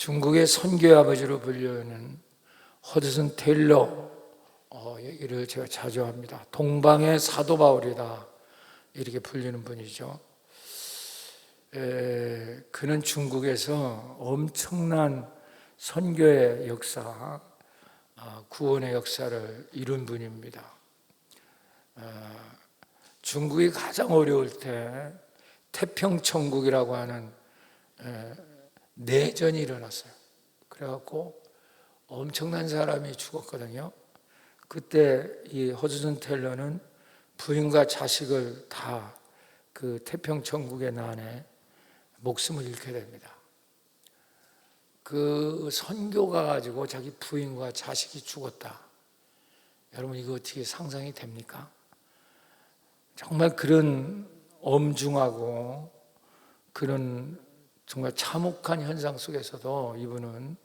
중국의 선교의 아버지로 불리는 허드슨 테일러 얘기를 제가 자주 합니다. 동방의 사도 바울이다 이렇게 불리는 분이죠. 그는 중국에서 엄청난 선교의 역사, 구원의 역사를 이룬 분입니다. 중국이 가장 어려울 때 태평천국이라고 하는 내전이 일어났어요. 그래갖고 엄청난 사람이 죽었거든요. 그때 이 허드슨 테일러는 부인과 자식을 다 그 태평천국의 난에 목숨을 잃게 됩니다. 그 선교가 가지고 자기 부인과 자식이 죽었다. 여러분 이거 어떻게 상상이 됩니까? 정말 그런 엄중하고 그런 정말 참혹한 현상 속에서도 이분은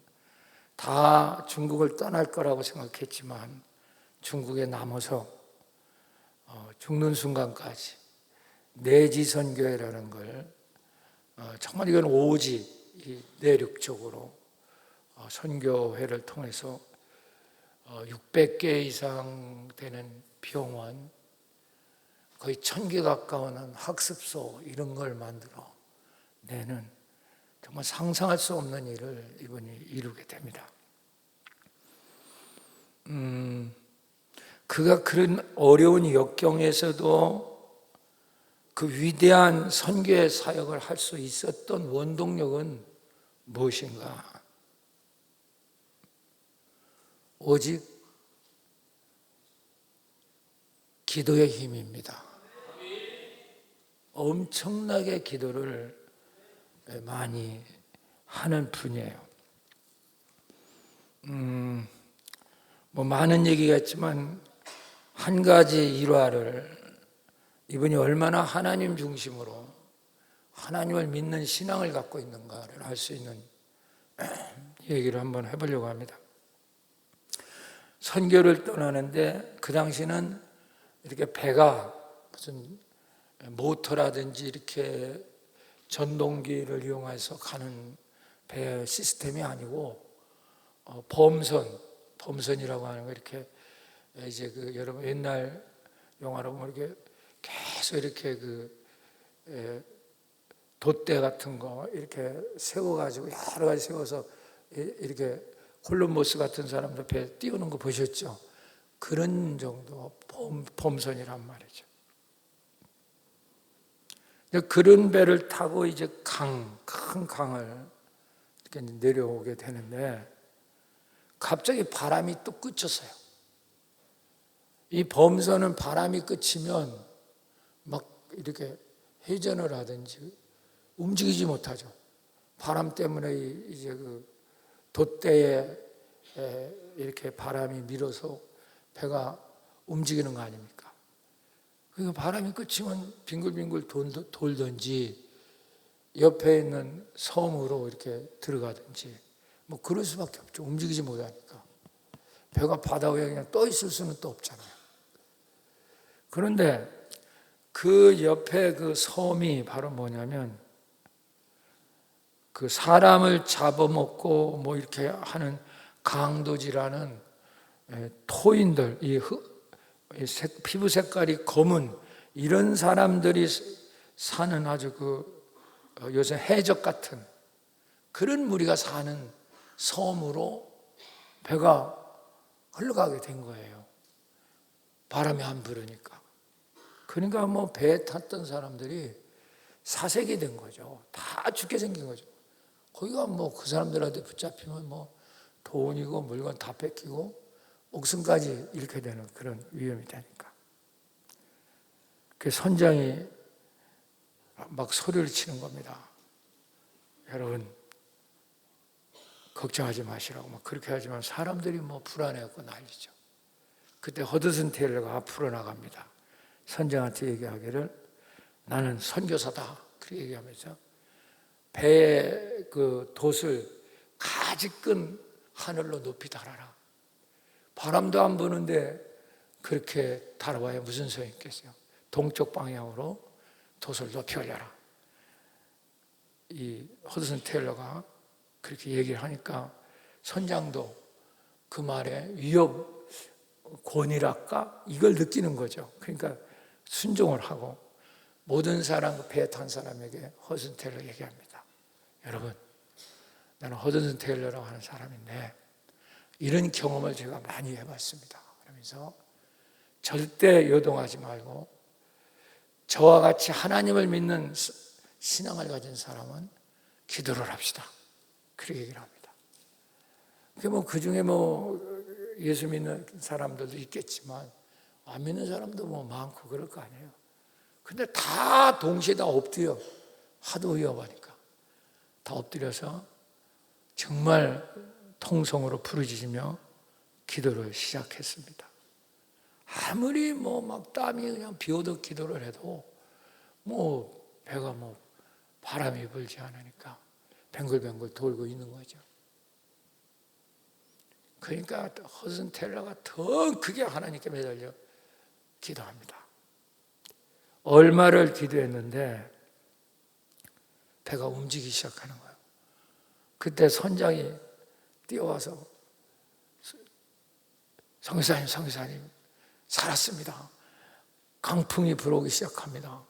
다 중국을 떠날 거라고 생각했지만 중국에 남아서 죽는 순간까지 내지선교회라는 걸 정말 이건 오직 내륙적으로 선교회를 통해서 600개 이상 되는 병원, 거의 1000개 가까운 학습소 이런 걸 만들어 내는 정말 상상할 수 없는 일을 이분이 이루게 됩니다. 그가 그런 어려운 역경에서도 그 위대한 선교의 사역을 할 수 있었던 원동력은 무엇인가? 오직 기도의 힘입니다. 엄청나게 기도를 많이 하는 분이에요. 많은 얘기가 있지만 한 가지 일화를 이분이 얼마나 하나님 중심으로 하나님을 믿는 신앙을 갖고 있는가를 알 수 있는 얘기를 한번 해보려고 합니다. 선교를 떠나는데 그 당시는 이렇게 배가 무슨 모터라든지 이렇게 전동기를 이용해서 가는 배 시스템이 아니고 범선이라고 하는 거 이렇게 이제 여러분 옛날 영화로 보면 이렇게 계속 이렇게 돛대 같은 거 이렇게 세워가지고 여러 가지 세워서 이렇게 콜럼버스 같은 사람도 배 띄우는 거 보셨죠? 그런 정도 범선이란 말이죠. 그런 배를 타고 이제 큰 강을 이렇게 내려오게 되는데 갑자기 바람이 또 그쳤어요. 이 범선은 바람이 그치면 막 이렇게 회전을 하든지 움직이지 못하죠. 바람 때문에 이제 그 돛대에 이렇게 바람이 밀어서 배가 움직이는 거 아닙니까? 그 바람이 그치면 빙글빙글 돌든지 옆에 있는 섬으로 이렇게 들어가든지 뭐 그럴 수밖에 없죠. 움직이지 못하니까. 배가 바다 위에 그냥 떠 있을 수는 또 없잖아요. 그런데 그 옆에 그 섬이 바로 뭐냐면 그 사람을 잡아먹고 뭐 이렇게 하는 강도지라는 토인들, 피부 색깔이 검은 이런 사람들이 사는 아주 요새 해적 같은 그런 무리가 사는 섬으로 배가 흘러가게 된 거예요. 바람이 안 불으니까. 그러니까 뭐 배에 탔던 사람들이 사색이 된 거죠. 다 죽게 생긴 거죠. 거기가 뭐 그 사람들한테 붙잡히면 뭐 돈이고 물건 다 뺏기고 목숨까지 잃게 되는 그런 위험이 되니까. 그 선장이 막 소리를 치는 겁니다. 여러분 걱정하지 마시라고 막 그렇게 하지만 사람들이 뭐 불안해갖고 난리죠. 그때 허드슨 테일러가 앞으로 나갑니다. 선장한테 얘기하기를 나는 선교사다. 그렇게 얘기하면서 배의 그 돛을 가지끈 하늘로 높이 달아라. 바람도 안 부는데 그렇게 달아봐야 무슨 소용이 있겠어요. 동쪽 방향으로 돛을 높이 올려라. 이 허드슨 테일러가 그렇게 얘기를 하니까 선장도 그 말에 위협, 권위랄까? 이걸 느끼는 거죠. 그러니까 순종을 하고 모든 사람, 배에 탄 사람에게 허드슨 테일러 얘기합니다. 여러분, 나는 허드슨 테일러라고 하는 사람인데 이런 경험을 제가 많이 해봤습니다. 그러면서 절대 요동하지 말고 저와 같이 하나님을 믿는 신앙을 가진 사람은 기도를 합시다. 그렇게 얘기를 합니다. 그 중에 예수 믿는 사람들도 있겠지만 안 믿는 사람도 많고 그럴 거 아니에요. 근데 다 동시에 다 엎드려. 하도 위협하니까. 다 엎드려서 정말 통성으로 부르짖으며 기도를 시작했습니다. 아무리 막 땀이 그냥 비 오듯 기도를 해도 배가 바람이 불지 않으니까 뱅글뱅글 돌고 있는 거죠. 그러니까 허드슨 테일러가 더 크게 하나님께 매달려 기도합니다. 얼마를 기도했는데 배가 움직이기 시작하는 거예요. 그때 선장이 뛰어와서 성교사님 살았습니다. 강풍이 불어오기 시작합니다.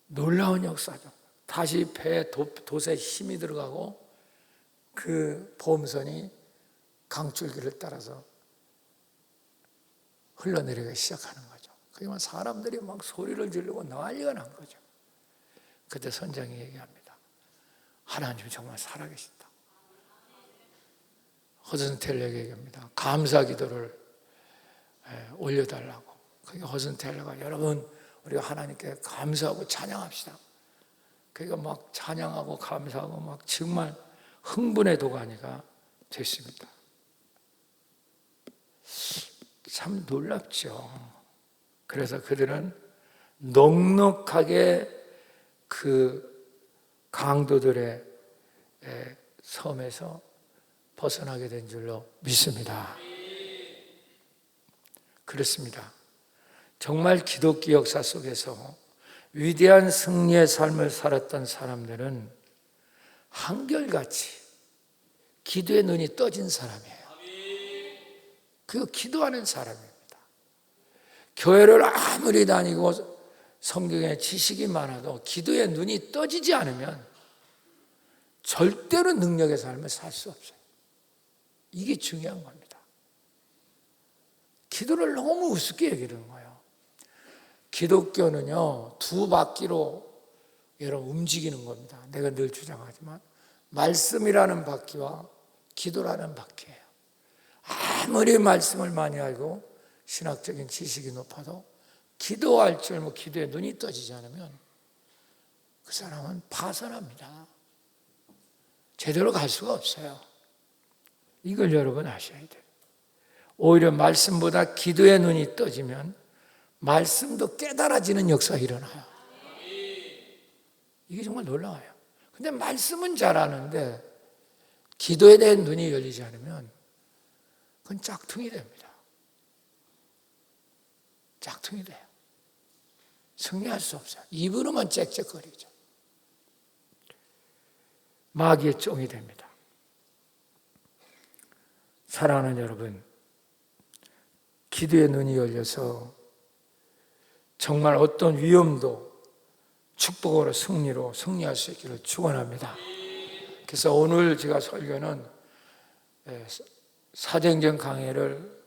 놀라운 역사죠. 다시 배에 돛에 힘이 들어가고 그 보험선이 강줄기를 따라서 흘러내리기 시작하는 거죠. 그러면 사람들이 막 소리를 지르고 난리가 난 거죠. 그때 선장이 얘기합니다. 하나님 정말 살아계신다. 허드슨 테일러에게 얘기합니다. 감사 기도를 올려달라고. 그러니까 허드슨 테일러가 여러분 우리가 하나님께 감사하고 찬양합시다. 그러니까 막 찬양하고 감사하고 막 정말 흥분의 도가니가 됐습니다. 참 놀랍죠. 그래서 그들은 넉넉하게 그 강도들의 섬에서 벗어나게 된 줄로 믿습니다. 그렇습니다. 정말 기독교 역사 속에서 위대한 승리의 삶을 살았던 사람들은 한결같이 기도의 눈이 떠진 사람이에요. 그 기도하는 사람입니다. 교회를 아무리 다니고 성경에 지식이 많아도 기도의 눈이 떠지지 않으면 절대로 능력의 삶을 살 수 없어요. 이게 중요한 겁니다. 기도를 너무 우습게 여기는 거예요. 기독교는요, 두 바퀴로 여러분 움직이는 겁니다. 내가 늘 주장하지만 말씀이라는 바퀴와 기도라는 바퀴예요. 아무리 말씀을 많이 알고 신학적인 지식이 높아도 기도할 줄 기도에 눈이 떠지지 않으면 그 사람은 파산합니다. 제대로 갈 수가 없어요. 이걸 여러분 아셔야 돼요. 오히려 말씀보다 기도의 눈이 떠지면 말씀도 깨달아지는 역사가 일어나요. 이게 정말 놀라워요. 근데 말씀은 잘하는데 기도에 대한 눈이 열리지 않으면 그건 짝퉁이 됩니다. 짝퉁이 돼요. 승리할 수 없어요. 입으로만 짹짹거리죠. 마귀의 종이 됩니다. 사랑하는 여러분, 기도의 눈이 열려서 정말 어떤 위험도 축복으로 승리로 승리할 수 있기를 축원합니다. 그래서 오늘 제가 설교는 사도행전 강해를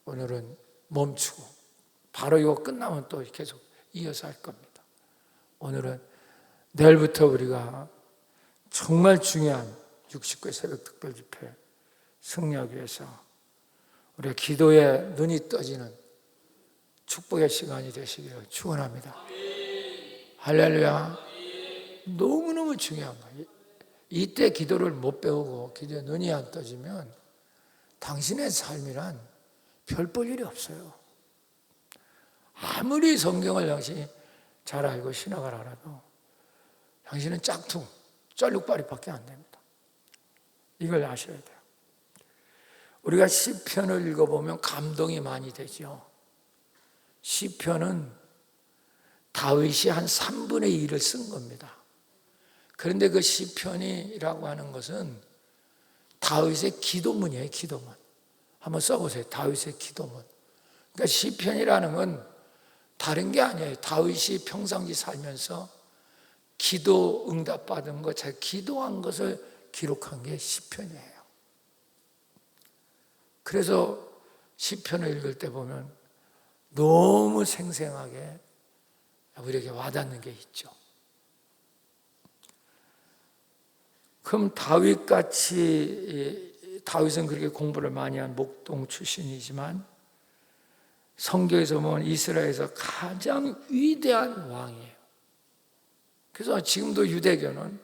오늘은 멈추고 바로 이거 끝나면 또 계속 이어서 할 겁니다. 오늘은 내일부터 우리가 정말 중요한 69회 새벽 특별 집회 승리하기 위해서 우리가 기도에 눈이 떠지는 축복의 시간이 되시기를 축원합니다. 할렐루야. 너무너무 중요한 거예요. 이때 기도를 못 배우고 기도에 눈이 안 떠지면 당신의 삶이란 별 볼 일이 없어요. 아무리 성경을 당신이 잘 알고 신학을 알아도 당신은 짝퉁, 쩔룩바리밖에 안 됩니다. 이걸 아셔야 돼요. 우리가 시편을 읽어보면 감동이 많이 되죠. 시편은 다윗이 한 3분의 2를 쓴 겁니다. 그런데 그 시편이라고 하는 것은 다윗의 기도문이에요. 기도문. 한번 써보세요. 다윗의 기도문. 그러니까 시편이라는 건 다른 게 아니에요. 다윗이 평상시 살면서 기도 응답받은 것, 자기 기도한 것을 기록한 게 시편이에요. 그래서 시편을 읽을 때 보면 너무 생생하게 우리에게 와닿는 게 있죠. 그럼 다윗은 그렇게 공부를 많이 한 목동 출신이지만 성경에서 보면 이스라엘에서 가장 위대한 왕이에요. 그래서 지금도 유대교는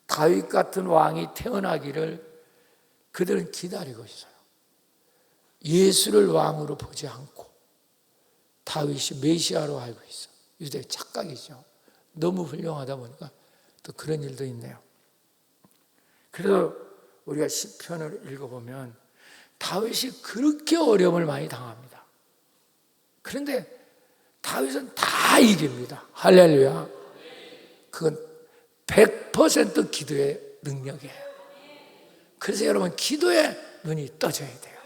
다윗 같은 왕이 태어나기를 그들은 기다리고 있어요. 예수를 왕으로 보지 않고 다윗이 메시아로 알고 있어. 유대 착각이죠. 너무 훌륭하다 보니까 또 그런 일도 있네요. 그래서 우리가 시편을 읽어보면 다윗이 그렇게 어려움을 많이 당합니다. 그런데 다윗은 다 이깁니다. 할렐루야. 그건 100% 기도의 능력이에요. 그래서 여러분 기도의 눈이 떠져야 돼요.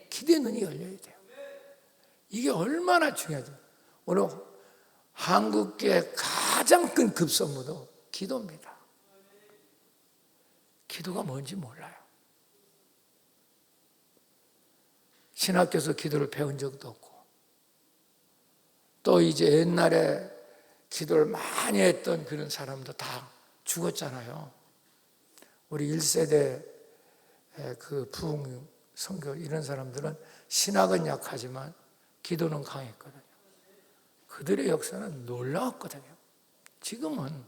기도의 눈이 열려야 돼요. 이게 얼마나 중요하죠. 오늘 한국계 가장 큰 급선무도 기도입니다. 기도가 뭔지 몰라요. 신학교에서 기도를 배운 적도 없고 또 이제 옛날에 기도를 많이 했던 그런 사람도 다 죽었잖아요. 우리 1세대 그 부흥 선교 이런 사람들은 신학은 약하지만 기도는 강했거든요. 그들의 역사는 놀라웠거든요. 지금은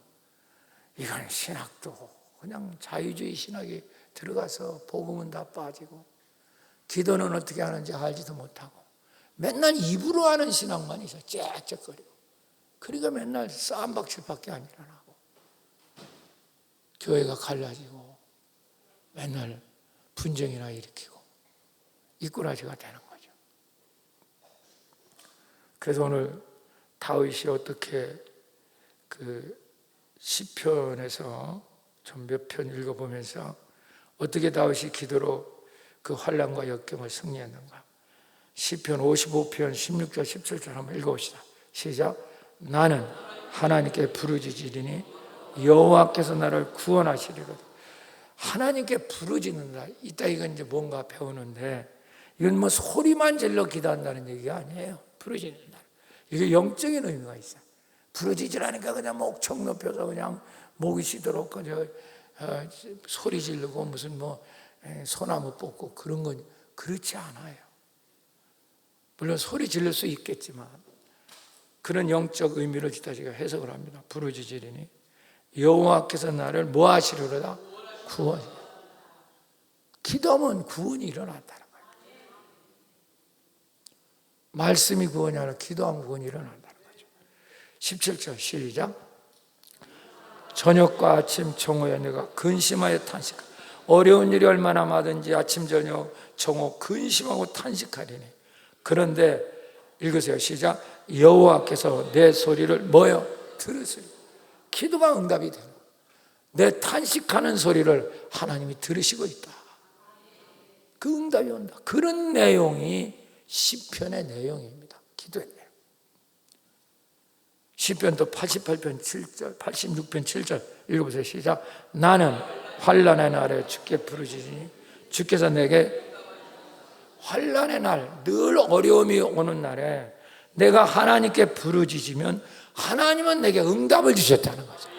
이건 신학도 그냥 자유주의 신학이 들어가서 복음은 다 빠지고 기도는 어떻게 하는지 알지도 못하고 맨날 입으로 하는 신학만 있어. 짹짹거리고. 그러니까 맨날 싸움박질밖에 안 일어나고 교회가 갈라지고 맨날 분쟁이나 일으키고 이꾸라지가 되는 거죠. 그래서 오늘 다윗이 어떻게 그 시편에서 좀 몇 편 읽어보면서 어떻게 다윗이 기도로 그 환난과 역경을 승리했는가. 시편 55편 16절 17절 한번 읽어봅시다. 시작. 나는 하나님께 부르짖으리니 여호와께서 나를 구원하시리로다. 하나님께 부르짖는다. 이따 이건 이제 뭔가 배우는데 이건 뭐 소리만 질러 기도한다는 얘기가 아니에요. 부르짖는다. 이게 영적인 의미가 있어요. 부르짖으라니까 그냥 목청 높여서 그냥 목이 쉬도록 그저 소리 지르고 무슨 뭐 소나무 뽑고 그런 건 그렇지 않아요. 물론 소리 지를 수 있겠지만 그런 영적 의미를 주다 제가 해석을 합니다. 부르짖으리니 여호와께서 나를 뭐 하시려다? 구원. 기도하면 구원이 일어난다는 거예요. 말씀이 구원이 아니라 기도하면 구원이 일어난다는 거죠. 17절 시작. 저녁과 아침 정오에 내가 근심하여 탄식하리. 어려운 일이 얼마나 많든지 아침 저녁 정오 근심하고 탄식하리니. 그런데 읽으세요. 시작. 여호와께서 내 소리를 뭐요? 들으시리. 기도가 응답이 되는 거예요. 내 탄식하는 소리를 하나님이 들으시고 있다. 그 응답이 온다. 그런 내용이 시편의 내용입니다. 기도의 내용. 시편도 88편 7절, 86편 7절 읽어보세요. 시작. 나는 환난의 날에 주께 부르짖으니 주께서 내게 환난의 날, 늘 어려움이 오는 날에 내가 하나님께 부르짖으면 하나님은 내게 응답을 주셨다는 거죠.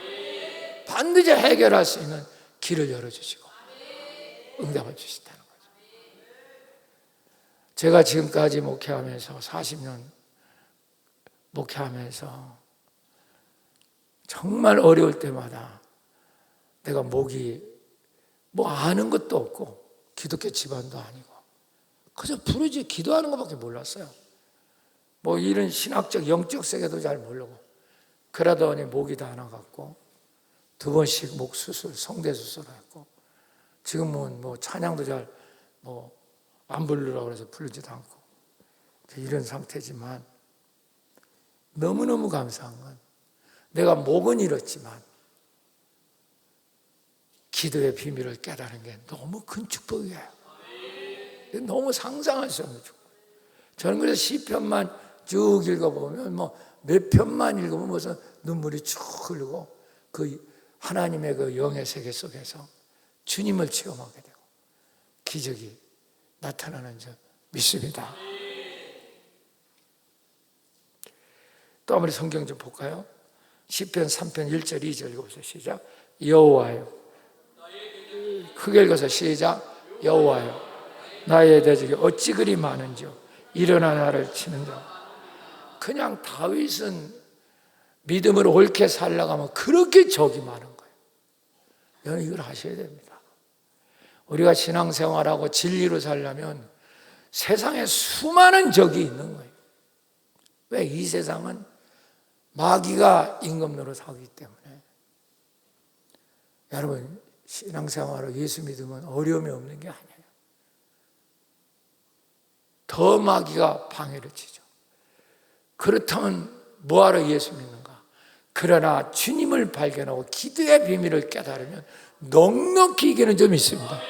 반드시 해결할 수 있는 길을 열어주시고 응답을 주신다는 거죠. 제가 지금까지 목회하면서 40년 목회하면서 정말 어려울 때마다 내가 목이 뭐 아는 것도 없고 기독교 집안도 아니고 그저 부르짖 기도하는 것밖에 몰랐어요. 뭐 이런 신학적 영적 세계도 잘 모르고 그러더니 목이 다 나갔고 2번씩 목 수술, 성대 수술을 했고 지금은 뭐 찬양도 잘 뭐 안 부르라고 해서 부르지도 않고 이런 상태지만 너무너무 감사한 건 내가 목은 잃었지만 기도의 비밀을 깨달은 게 너무 큰 축복이에요. 너무 상상할 수 없는 축복. 저는 그래서 시편만 쭉 읽어보면 몇 편만 읽으면 무슨 눈물이 쭉 흐르고 그 하나님의 그 영의 세계 속에서 주님을 체험하게 되고 기적이 나타나는 줄 믿습니다. 또 한번 성경 좀 볼까요? 시편 3편 1절 2절 읽어보세요. 시작. 여호와여, 크게 읽어서 시작. 여호와여, 나의 대적이 어찌 그리 많은지요. 일어나 나를 치는 자. 그냥 다윗은 믿음으로 옳게 살려고 하면 그렇게 적이 많은 거예요. 여러분 이걸 하셔야 됩니다. 우리가 신앙생활하고 진리로 살려면 세상에 수많은 적이 있는 거예요. 왜? 이 세상은 마귀가 임금 노릇하기 때문에. 여러분 신앙생활로 예수 믿으면 어려움이 없는 게 아니에요. 더 마귀가 방해를 치죠. 그렇다면 뭐하러 예수 믿는가? 그러나 주님을 발견하고 기도의 비밀을 깨달으면 넉넉히 이기는 점이 있습니다.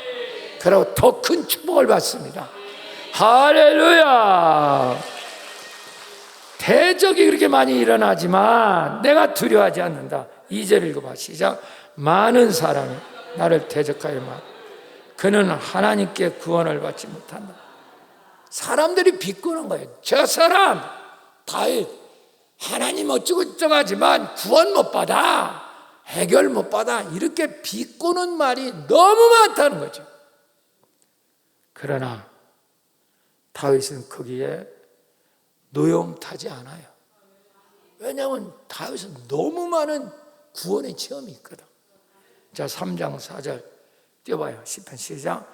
그리고 더 큰 축복을 받습니다. 할렐루야! 대적이 그렇게 많이 일어나지만 내가 두려워하지 않는다. 2절 읽어봐. 시작. 많은 사람이 나를 대적하여 말. 그는 하나님께 구원을 받지 못한다. 사람들이 비꼬는 거예요. 저 사람 다윗 하나님 어쩌고저쩌고 하지만 구원 못 받아, 해결 못 받아, 이렇게 비꼬는 말이 너무 많다는 거죠. 그러나 다윗은 거기에 노용타지 않아요. 왜냐하면 다윗은 너무 많은 구원의 체험이 있거든. 자, 3장 4절 띄워봐요. 시편 시작.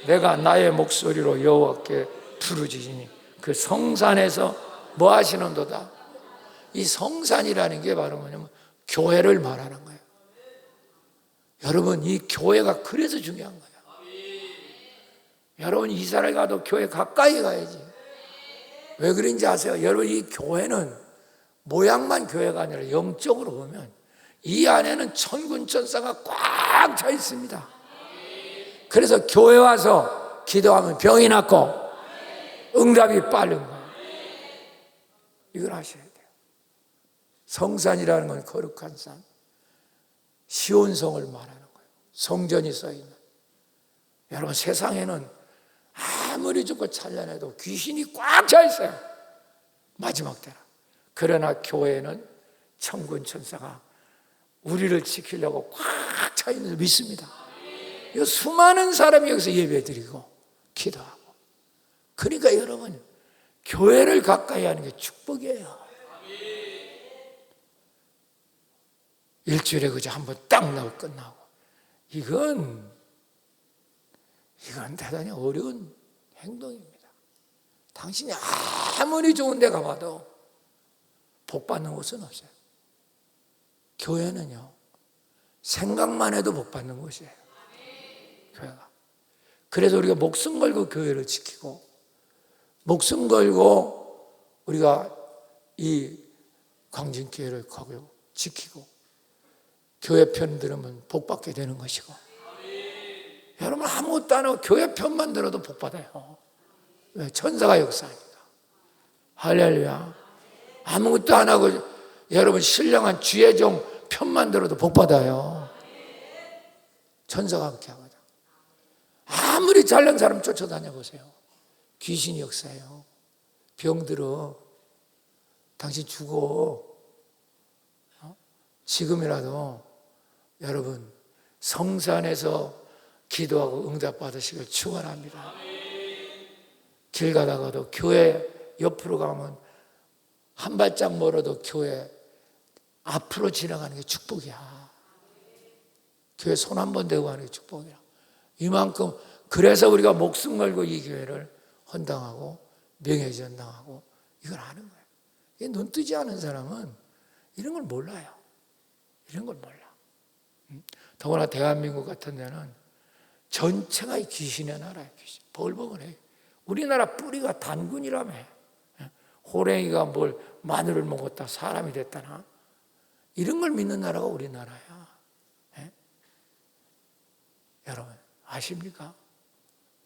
내가 나의 목소리로 여호와께 부르짖으니 그 성산에서 뭐 하시는도다. 이 성산이라는 게 바로 뭐냐면 교회를 말하는 거예요. 여러분 이 교회가 그래서 중요한 거예요. 여러분 이스라엘 가도 교회 가까이 가야지. 왜 그런지 아세요? 여러분 이 교회는 모양만 교회가 아니라 영적으로 보면 이 안에는 천군 천사가 꽉 차 있습니다. 그래서 교회 와서 기도하면 병이 낫고 응답이 빠른 거예요. 이걸 아셔야 돼요. 성산이라는 건 거룩한 산, 시온성을 말하는 거예요. 성전이 써 있는. 여러분 세상에는 아무리 좋고 찬란해도 귀신이 꽉 차 있어요. 마지막 때라. 그러나 교회는 천군 천사가 우리를 지키려고 꽉 차 있는 줄 믿습니다. 수많은 사람이 여기서 예배드리고 기도하고. 그러니까 여러분 교회를 가까이 하는 게 축복이에요. 일주일에 그저 한번 딱 나고 끝나고. 이건 대단히 어려운 행동입니다. 당신이 아무리 좋은 데 가봐도 복 받는 곳은 없어요. 교회는요, 생각만 해도 복 받는 곳이에요. 교회가. 그래서 우리가 목숨 걸고 교회를 지키고, 목숨 걸고 우리가 이 광진교회를 지키고, 교회 편 들으면 복 받게 되는 것이고, 여러분 아무것도 안 하고 교회 편만 들어도 복 받아요. 왜? 천사가 역사하니까. 할렐루야. 아무것도 안 하고 여러분 신령한 주의 종 편만 들어도 복 받아요. 천사가 함께 하거든. 아무리 잘난 사람 쫓아다녀 보세요. 귀신이 역사해요. 병들어. 당신 죽어. 지금이라도 여러분 성산에서 기도하고 응답 받으시길 축원합니다. 길 가다가도 교회 옆으로 가면 한 발짝 멀어도 교회 앞으로 지나가는 게 축복이야. 교회 손 한 번 대고 가는 게 축복이야. 이만큼 그래서 우리가 목숨 걸고 이 교회를 헌당하고 명예전당하고 이걸 하는 거예요. 눈 뜨지 않은 사람은 이런 걸 몰라요. 이런 걸 몰라. 더구나 대한민국 같은 데는 전체가 귀신의 나라예요. 귀신. 벌벌해. 우리나라 뿌리가 단군이라며. 호랭이가 뭘 마늘을 먹었다 사람이 됐다나. 이런 걸 믿는 나라가 우리나라야. 여러분 아십니까?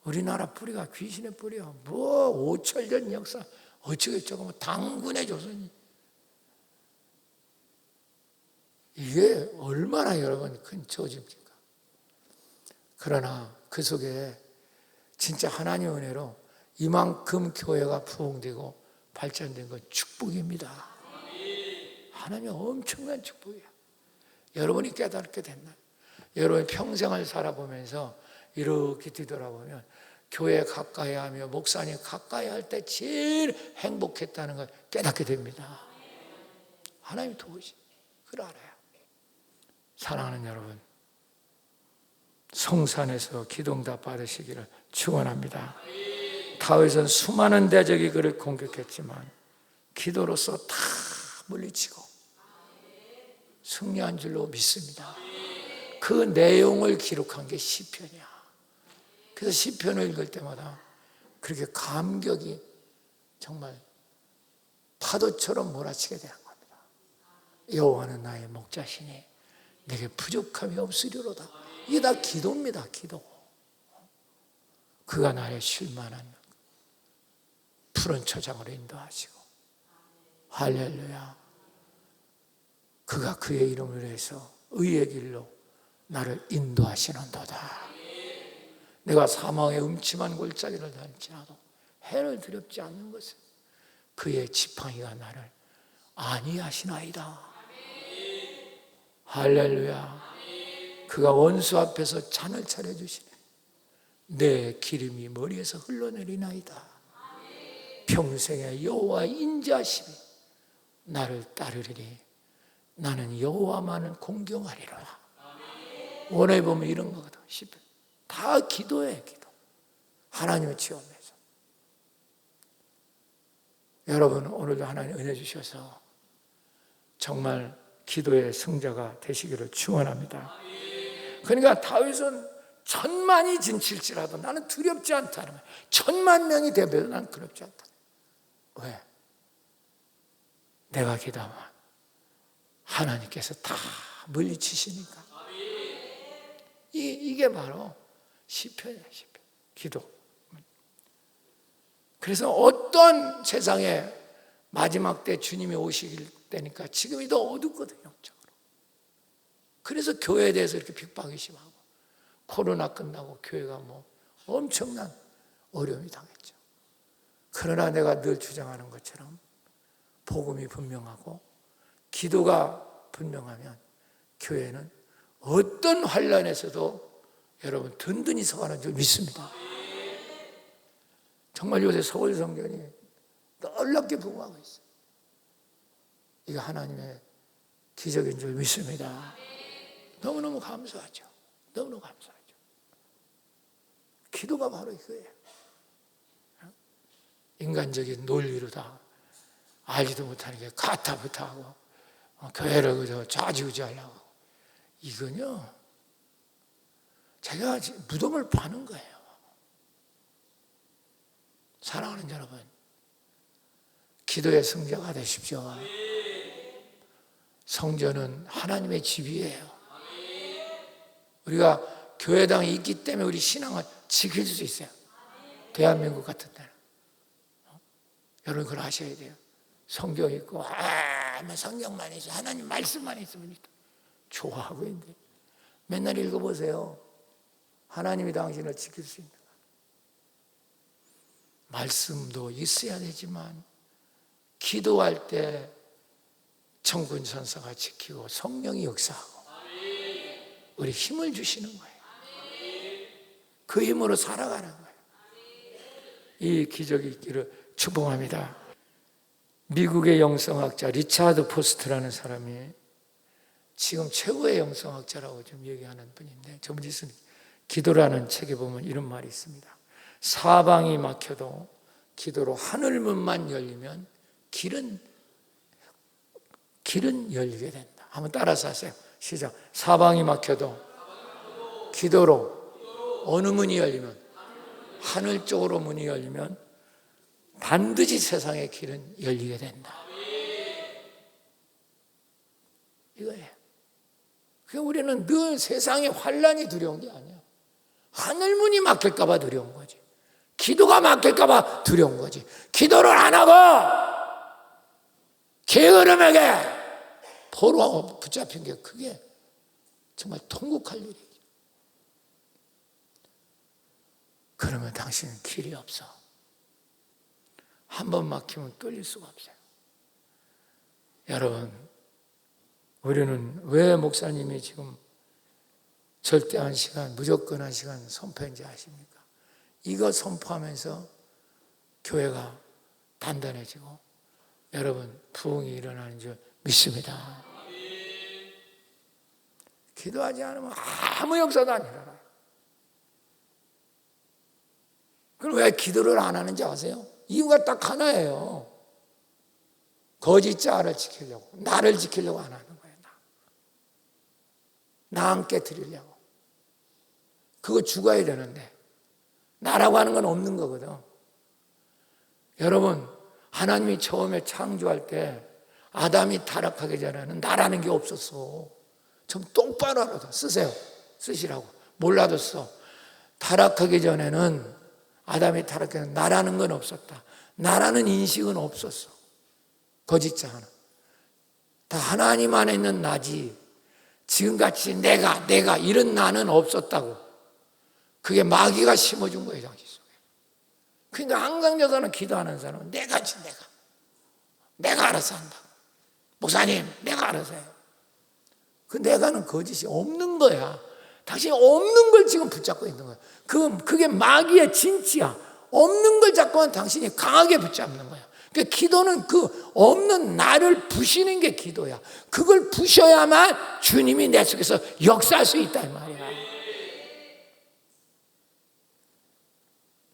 우리나라 뿌리가 귀신의 뿌리야. 뭐 5천년 역사 어쩌고저쩌고 뭐 당군의 조선이. 이게 얼마나 여러분 큰 저주입니까? 그러나 그 속에 진짜 하나님의 은혜로 이만큼 교회가 부흥되고 발전된 건 축복입니다. 하나님의 엄청난 축복이야. 여러분이 깨닫게 됐나요? 여러분이 평생을 살아보면서 이렇게 뒤돌아보면 교회 가까이 하며 목사님 가까이 할 때 제일 행복했다는 걸 깨닫게 됩니다. 하나님이 도우시 그걸 알아요. 사랑하는 여러분, 성산에서 기도응답 받으시기를 축원합니다. 다윗은 수많은 대적이 그를 공격했지만 기도로서 다 물리치고 승리한 줄로 믿습니다. 그 내용을 기록한 게 시편이야. 그래서 시편을 읽을 때마다 그렇게 감격이 정말 파도처럼 몰아치게 되는 겁니다. 여호와는 나의 목자시니 내게 부족함이 없으리로다. 이게 다 기도입니다. 기도. 그가 나를 쉴만한 푸른 초장으로 인도하시고, 할렐루야. 그가 그의 이름을 위해서 의의 길로 나를 인도하시는도다. 내가 사망의 음침한 골짜기를 다닐지라도 해를 두렵지 않는 것은 그의 지팡이가 나를 안위하시나이다. 할렐루야. 그가 원수 앞에서 잔을 차려주시네. 내 기름이 머리에서 흘러내리나이다. 평생에 여호와의 인자하심이 나를 따르리니 나는 여호와만을 공경하리라. 원에 보면 이런 거거든. 다 기도해. 기도. 하나님을 체험해서. 여러분 오늘도 하나님 은혜 주셔서 정말 기도의 승자가 되시기를 축원합니다. 그러니까 다윗은 1000만이 진칠지라도 나는 두렵지 않다는 거예요. 1000만 명이 대변해도 나는 두렵지 않다. 왜? 내가 기도하면 하나님께서 다 물리치시니까. 이게 바로 시편이에요. 시편. 기도. 그래서 어떤 세상에 마지막 때 주님이 오시길 때니까 지금이 더 어둡거든요. 영적으로. 그래서 교회에 대해서 이렇게 핍박이 심하고 코로나 끝나고 교회가 뭐 엄청난 어려움이 당했죠. 그러나 내가 늘 주장하는 것처럼 복음이 분명하고 기도가 분명하면 교회는 어떤 환난에서도 여러분 든든히 서가는 줄 믿습니다. 정말 요새 서울 성전이 놀랍게 부흥하고 있어요. 이게 하나님의 기적인 줄 믿습니다. 너무너무 감사하죠. 너무너무 감사하죠. 기도가 바로 이거예요. 인간적인 논리로 다 알지도 못하는 게 가타부터 하고 교회를 그저 좌지우지하려고. 이건요, 제가 무덤을 파는 거예요. 사랑하는 여러분, 기도의 승자가 되십시오. 성전은 하나님의 집이에요. 우리가 교회당이 있기 때문에 우리 신앙을 지킬 수 있어요. 대한민국 같은 데는. 여러분 그걸 아셔야 돼요. 성경 있고 성경만 있어, 하나님 말씀만 있으면 좋아하고 있는데 맨날 읽어보세요. 하나님이 당신을 지킬 수 있는 말씀도 있어야 되지만 기도할 때 천군 천사가 지키고 성령이 역사하고 우리 힘을 주시는 거예요. 그 힘으로 살아가는 거예요. 이 기적이 있기를 축복합니다. 미국의 영성학자 리차드 포스트라는 사람이 지금 최고의 영성학자라고 좀 얘기하는 분인데, 저분이 쓴 기도라는 책에 보면 이런 말이 있습니다. 사방이 막혀도 기도로 하늘문만 열리면 길은 열리게 된다. 한번 따라서 하세요. 시작. 사방이 막혀도 기도로 어느 문이 열리면, 하늘 쪽으로 문이 열리면 반드시 세상의 길은 열리게 된다. 이거예요. 그러니까 우리는 늘 세상의 환난이 두려운 게 아니야. 하늘문이 막힐까 봐 두려운 거지. 기도가 막힐까 봐 두려운 거지. 기도를 안 하고 게으름에게 포로하고 붙잡힌 게 그게 정말 통곡할 일이에요. 그러면 당신은 길이 없어. 한 번 막히면 뚫릴 수가 없어요. 여러분, 우리는 왜 목사님이 지금 절대 한 시간, 무조건 한 시간 선포인지 아십니까? 이거 선포하면서 교회가 단단해지고 여러분 부흥이 일어나는 줄 믿습니다. 기도하지 않으면 아무 역사도 안 일어나요. 그럼 왜 기도를 안 하는지 아세요? 이유가 딱 하나예요. 거짓 자아를 지키려고, 나를 지키려고 안 하는 거예요. 나 함께 드리려고. 그거 죽어야 되는데 나라고 하는 건 없는 거거든. 여러분, 하나님이 처음에 창조할 때 아담이 타락하기 전에는 나라는 게 없었어. 좀 똑바로 알아서 쓰세요. 쓰시라고. 몰라도 써. 타락하기 전에는, 아담이 타락하기 전에는 나라는 건 없었다. 나라는 인식은 없었어. 거짓자 하나. 다 하나님 안에 있는 나지. 지금같이 내가 이런 나는 없었다고. 그게 마귀가 심어준 거예요, 당신 속에. 그러니까 항상 여자는 기도하는 사람은 내가 알아서 한다. 목사님, 내가 알아서 해요. 그 내가는 거짓이 없는 거야. 당신이 없는 걸 지금 붙잡고 있는 거야. 그게 마귀의 진치야. 없는 걸 잡고는 당신이 강하게 붙잡는 거야. 그러니까 기도는 그 없는 나를 부시는 게 기도야. 그걸 부셔야만 주님이 내 속에서 역사할 수 있다 이 말이야.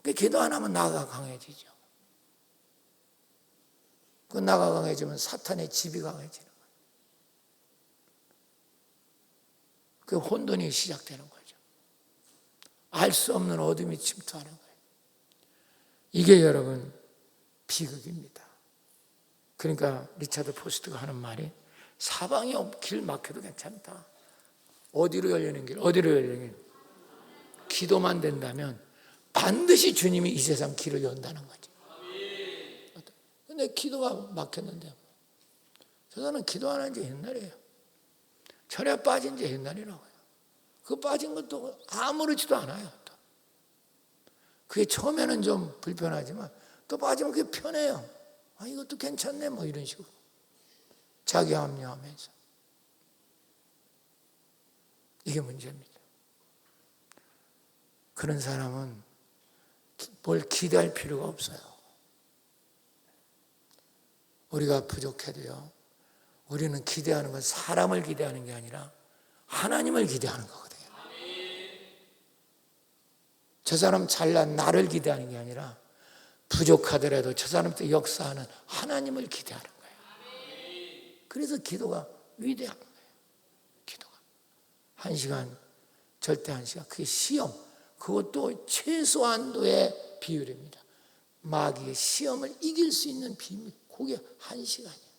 그 기도 안 하면 나가 강해지죠. 그 나가 강해지면 사탄의 집이 강해지는 거예요. 그 혼돈이 시작되는 거죠. 알 수 없는 어둠이 침투하는 거예요. 이게 여러분 비극입니다. 그러니까 리차드 포스트가 하는 말이 사방이 길 막혀도 괜찮다. 어디로 열리는 길? 기도만 된다면 반드시 주님이 이 세상 길을 연다는 거지. 근데 기도가 막혔는데 저 사람은 기도 안 한 지 옛날이에요. 철에 빠진 지 옛날이라고요. 그 빠진 것도 아무렇지도 않아요. 또. 그게 처음에는 좀 불편하지만 또 빠지면 그게 편해요. 아, 이것도 괜찮네 뭐 이런 식으로 자기 합리화하면서. 이게 문제입니다. 그런 사람은 뭘 기대할 필요가 없어요. 우리가 부족해도요, 우리는 기대하는 건 사람을 기대하는 게 아니라 하나님을 기대하는 거거든요. 저 사람 잘난 나를 기대하는 게 아니라 부족하더라도 저 사람한테 역사하는 하나님을 기대하는 거예요. 그래서 기도가 위대한 거예요. 기도가 1시간, 절대 1시간, 그게 시험, 그것도 최소한도의 비율입니다. 마귀의 시험을 이길 수 있는 비밀, 그게 1시간이에요.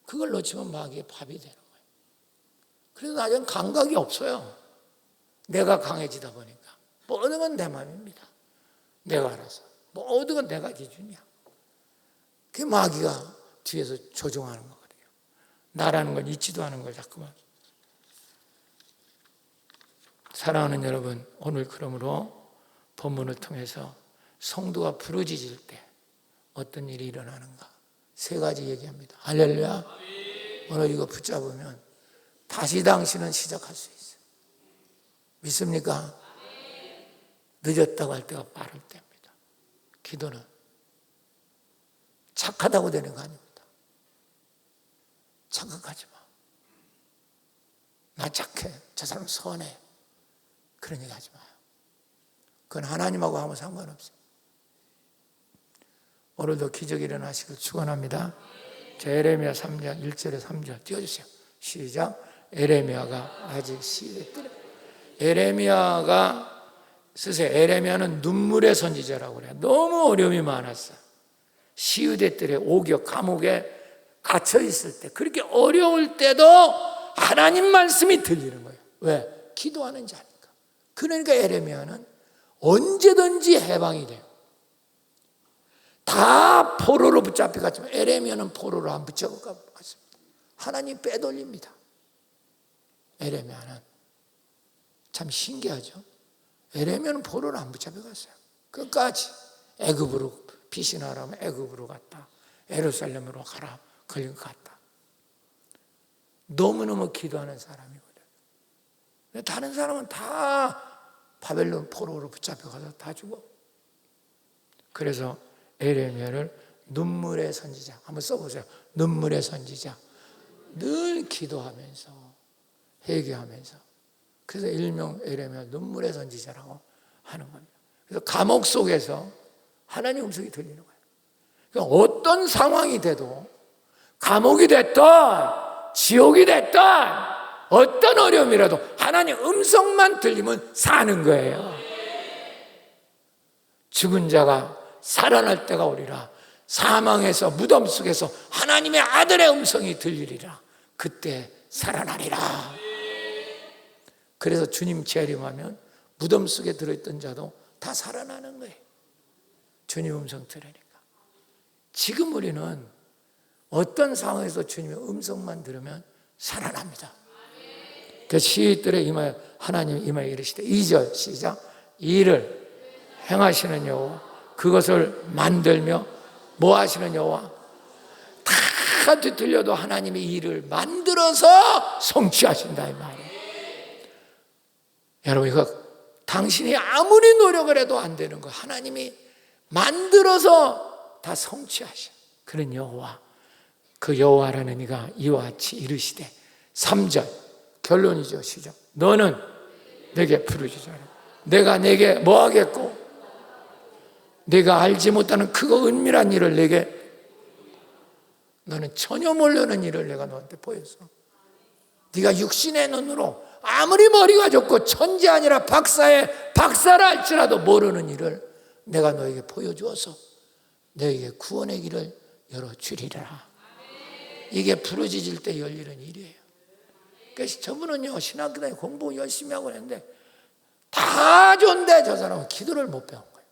그걸 놓치면 마귀의 밥이 되는 거예요. 그래서 나중에 감각이 없어요. 내가 강해지다 보니까 모든 건 내 마음입니다. 내가 알아서 모든 건 내가 기준이야. 그게 마귀가 뒤에서 조종하는 거거든요. 나라는 걸 잊지도 않은 걸 자꾸만. 사랑하는 여러분, 오늘 그러므로 본문을 통해서 성도가 부르짖을 때 어떤 일이 일어나는가 3가지 얘기합니다. 할렐루야. 오늘 이거 붙잡으면 다시 당신은 시작할 수 있어요. 믿습니까? 늦었다고 할 때가 빠를 때입니다. 기도는 착하다고 되는 거 아닙니다. 착각하지 마. 나 착해. 저 사람 선해. 그런 얘기 하지 마요. 그건 하나님하고 아무 상관없어요. 오늘도 기적이 일어나시길 축원합니다. 자, 에레미야 3장 1절에 3절 띄워주세요. 시작. 에레미야가 아직 시대 때래. 에레미야가 쓰세요. 에레미야는 눈물의 선지자라고 그래요. 너무 어려움이 많았어요. 시위대 때 옥역 감옥에 갇혀 있을 때 그렇게 어려울 때도 하나님 말씀이 들리는 거예요. 왜? 기도하는 자니까. 그러니까 에레미야는 언제든지 해방이 돼요. 다 포로로 붙잡혀 갔지만 에레미야는 포로로 안 붙잡혀 갔습니다. 하나님 빼돌립니다. 에레미야는 참 신기하죠. 에레미야는 포로로 안 붙잡혀 갔어요. 끝까지 애굽으로 피신하라면 애굽으로 갔다. 예루살렘으로 가라. 걸린 것 같다. 너무너무 기도하는 사람이거든요. 다른 사람은 다 바벨론 포로로 붙잡혀가서 다 죽어. 그래서 에레미야를 눈물의 선지자, 한번 써보세요. 눈물의 선지자. 늘 기도하면서 회개하면서. 그래서 일명 에레미야 눈물의 선지자라고 하는 겁니다. 그래서 감옥 속에서 하나님 음성이 들리는 거예요. 그러니까 어떤 상황이 돼도 감옥이 됐든 지옥이 됐든 어떤 어려움이라도 하나님 음성만 들리면 사는 거예요. 죽은 자가 살아날 때가 오리라. 사망에서 무덤 속에서 하나님의 아들의 음성이 들리리라. 그때 살아나리라. 그래서 주님 재림하면 무덤 속에 들어있던 자도 다 살아나는 거예요. 주님 음성 들으니까. 지금 우리는 어떤 상황에서 주님의 음성만 들으면 살아납니다. 그 시들의 이마에 하나님 이마에 이르시되 2절 시작. 이를 행하시는 여호와 그것을 만들며 뭐 하시는 여호와 다 뒤틀려도 하나님의 일을 만들어서 성취하신다 이 말이에요. 여러분 이거 당신이 아무리 노력을 해도 안 되는 거 하나님이 만들어서 다 성취하셔. 그런 여호와 그 여호와라는 이가 이와 같이 이르시되 3절 결론이죠. 시작. 너는 내게 부르짖어라. 내가 내게 뭐 하겠고 내가 알지 못하는 크고 은밀한 일을 내게 너는 전혀 모르는 일을 내가 너한테 보였어. 네가 육신의 눈으로 아무리 머리가 좋고 천재 아니라 박사라 할지라도 모르는 일을 내가 너에게 보여주어서 너에게 구원의 길을 열어주리라. 이게 부르짖을 때 열리는 일이에요. 그래서 저분은요 신학교 다니고 공부 열심히 하고 있는데 다 좋은데 저 사람은 기도를 못 배운 거예요.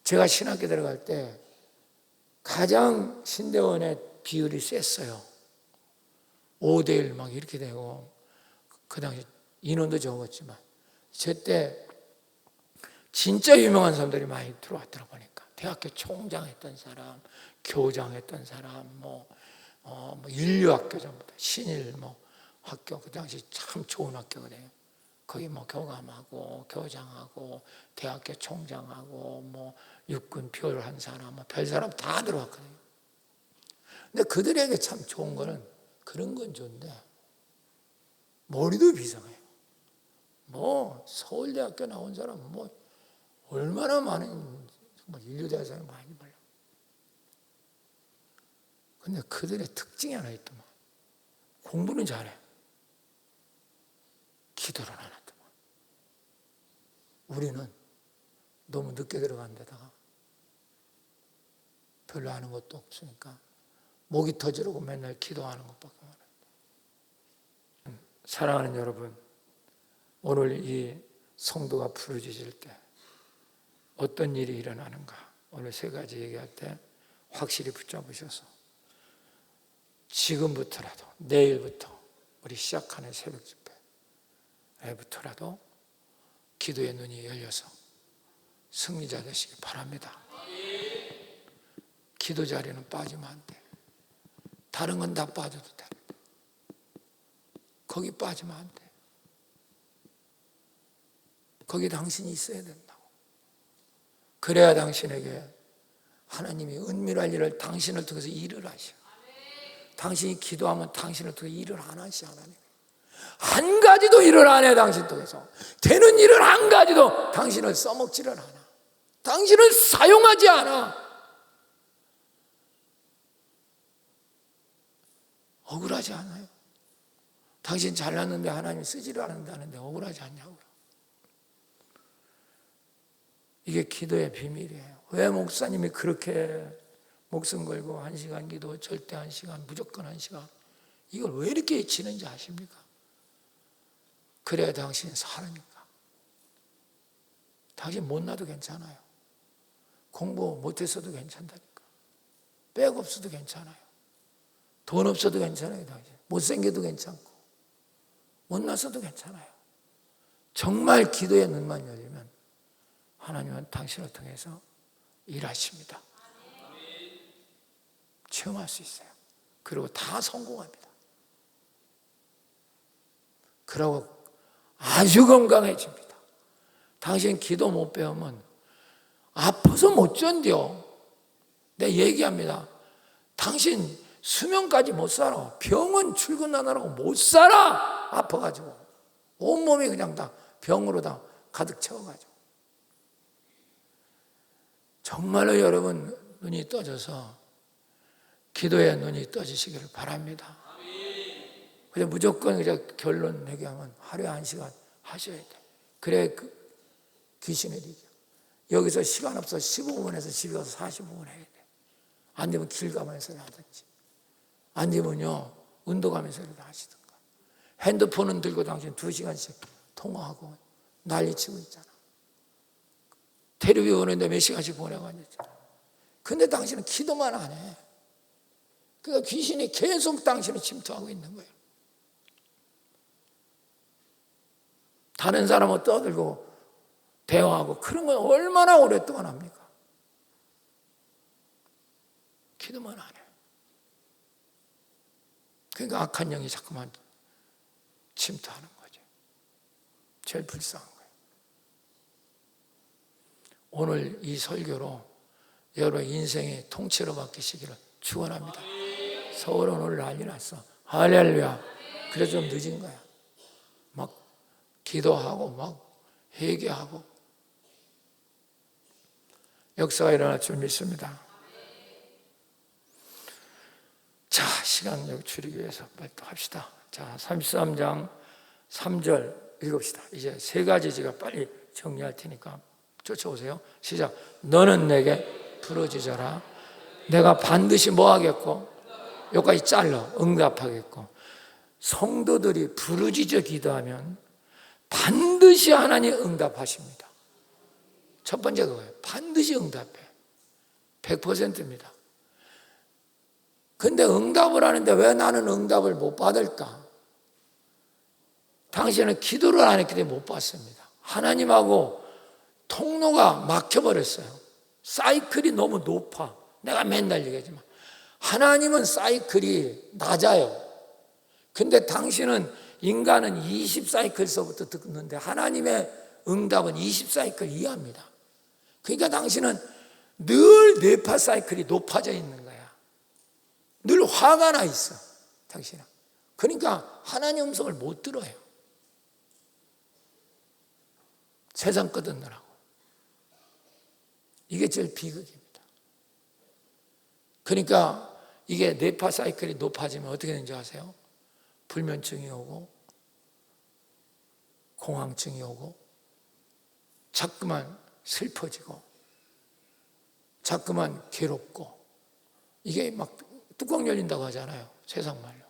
제가 신학교 들어갈 때 가장 신대원의 비율이 셌어요. 5대1 막 이렇게 되고 그 당시 인원도 적었지만 제때 진짜 유명한 사람들이 많이 들어왔더라 보니까 대학교 총장 했던 사람, 교장 했던 사람, 뭐 인류학교 전부 다 신일 학교 그 당시 참 좋은 학교거든요. 거기 교감하고 교장하고 대학교 총장하고 육군 별한 사람, 별 사람 다 들어왔거든요. 근데 그들에게 참 좋은 거는 그런 건 좋은데 머리도 비상해요. 서울대학교 나온 사람 얼마나 많은 인류대학생이 많이 몰라. 근데 그들의 특징이 하나 있더만 공부는 잘해. 기도를 안 하더만. 우리는 너무 늦게 들어간 데다가 별로 아는 것도 없으니까 목이 터지려고 맨날 기도하는 것밖에 못해요. 사랑하는 여러분, 오늘 이 성도가 부르짖을 때 어떤 일이 일어나는가? 오늘 세 가지 얘기할 때 확실히 붙잡으셔서 지금부터라도 내일부터 우리 시작하는 새벽 집회부터라도 기도의 눈이 열려서 승리자 되시기 바랍니다. 기도 자리는 빠지면 안 돼. 다른 건 다 빠져도 됩니다. 거기 빠지면 안 돼. 거기 당신이 있어야 된다고. 그래야 당신에게 하나님이 은밀한 일을 당신을 통해서 일을 하셔. 당신이 기도하면 당신을 통해서 일을 안 하시. 하나님 한 가지도 일을 안 해. 당신 통해서 되는 일을 한 가지도 당신을 써먹지를 않아. 당신을 사용하지 않아. 억울하지 않아요? 당신 잘났는데 하나님 쓰지를 않는다는데 억울하지 않냐고요. 이게 기도의 비밀이에요. 왜 목사님이 그렇게 목숨 걸고 1시간 기도, 절대 1시간, 무조건 1시간 이걸 왜 이렇게 치는지 아십니까? 그래야 당신이 살으니까. 당신 못나도 괜찮아요. 공부 못했어도 괜찮다니까. 백 없어도 괜찮아요. 돈 없어도 괜찮아요. 당신 못생겨도 괜찮고 못났어도 괜찮아요. 정말 기도의 눈만 열리면 하나님은 당신을 통해서 일하십니다. 체험할 수 있어요. 그리고 다 성공합니다. 그러고 아주 건강해집니다. 당신 기도 못 배우면 아파서 못 견뎌. 내가 얘기합니다. 당신 수명까지 못 살아. 병원 출근하느라고 못 살아. 아파가지고 온몸이 그냥 다 병으로 다 가득 채워가지고. 정말로 여러분 눈이 떠져서 기도에 눈이 떠지시기를 바랍니다. 그냥 무조건 그냥 결론 내게 하면 하루에 1시간 하셔야 돼. 그래 귀신을 이겨. 여기서 시간 없어 15분에서 집에 가서 45분 해야 돼. 안 되면 길 가면서 하든지, 안 되면요 운동하면서라도 하시든가. 핸드폰은 들고 당신 2시간씩 통화하고 난리치고 있잖아. 텔레비 보는데 몇 시간씩 보내고 앉았잖아. 근데 당신은 기도만 안 해. 그러니까 귀신이 계속 당신을 침투하고 있는 거예요. 다른 사람을 떠들고 대화하고 그런 건 얼마나 오랫동안 합니까? 기도만 안 해. 그러니까 악한 영이 자꾸만 침투하는 거죠. 제일 불쌍한 거예요. 오늘 이 설교로 여러분 인생이 통째로 바뀌시기를 축원합니다. 서울은 오늘 난리 났어. 할렐루야. 그래서 좀 늦은 거야. 막 기도하고 막 회개하고 역사가 일어날 줄 믿습니다. 자, 시간 여기 줄이기 위해서 빨리 또 합시다. 자, 33장 3절 읽읍시다. 이제 3가지 제가 빨리 정리할 테니까 쫓아오세요. 시작. 너는 내게 부르짖어라. 내가 반드시 뭐 하겠고? 여기까지 잘라. 응답하겠고. 성도들이 부르짖어 기도하면 반드시 하나님 응답하십니다. 첫 번째 그거예요. 반드시 응답해. 100%입니다. 근데 응답을 하는데 왜 나는 응답을 못 받을까? 당신은 기도를 안 했기 때문에 못 받습니다. 하나님하고 통로가 막혀버렸어요. 사이클이 너무 높아. 내가 맨날 얘기하지만 하나님은 사이클이 낮아요. 근데 당신은 인간은 20사이클서부터 듣는데 하나님의 응답은 20사이클 이하입니다. 그러니까 당신은 늘 뇌파 사이클이 높아져 있는 거야. 늘 화가 나 있어, 당신은. 그러니까 하나님 음성을 못 들어요. 세상 거듣느라고. 이게 제일 비극입니다. 그러니까 이게 뇌파 사이클이 높아지면 어떻게 되는지 아세요? 불면증이 오고 공황증이 오고 자꾸만 슬퍼지고 자꾸만 괴롭고 이게 막 뚜껑 열린다고 하잖아요. 세상 말로.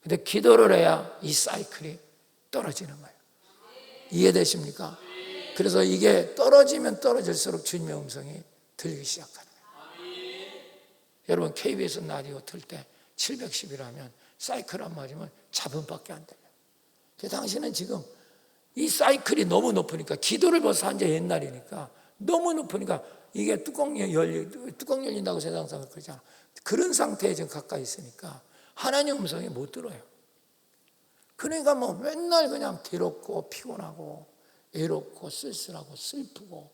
근데 기도를 해야 이 사이클이 떨어지는 거예요. 이해되십니까? 그래서 이게 떨어지면 떨어질수록 주님의 음성이 들리기 시작하는 거예요. 여러분 KBS 라디오 틀 때 710이라면 사이클 안 맞으면 잡음밖에 안 들려요. 당신은 지금 이 사이클이 너무 높으니까 기도를 벌써 한 지 옛날이니까 너무 높으니까 이게 뚜껑 열린다고 세상상을 그러잖아. 그런 상태에 지금 가까이 있으니까 하나님 음성이 못 들어요. 그러니까 뭐 맨날 그냥 괴롭고 피곤하고 외롭고 쓸쓸하고 슬프고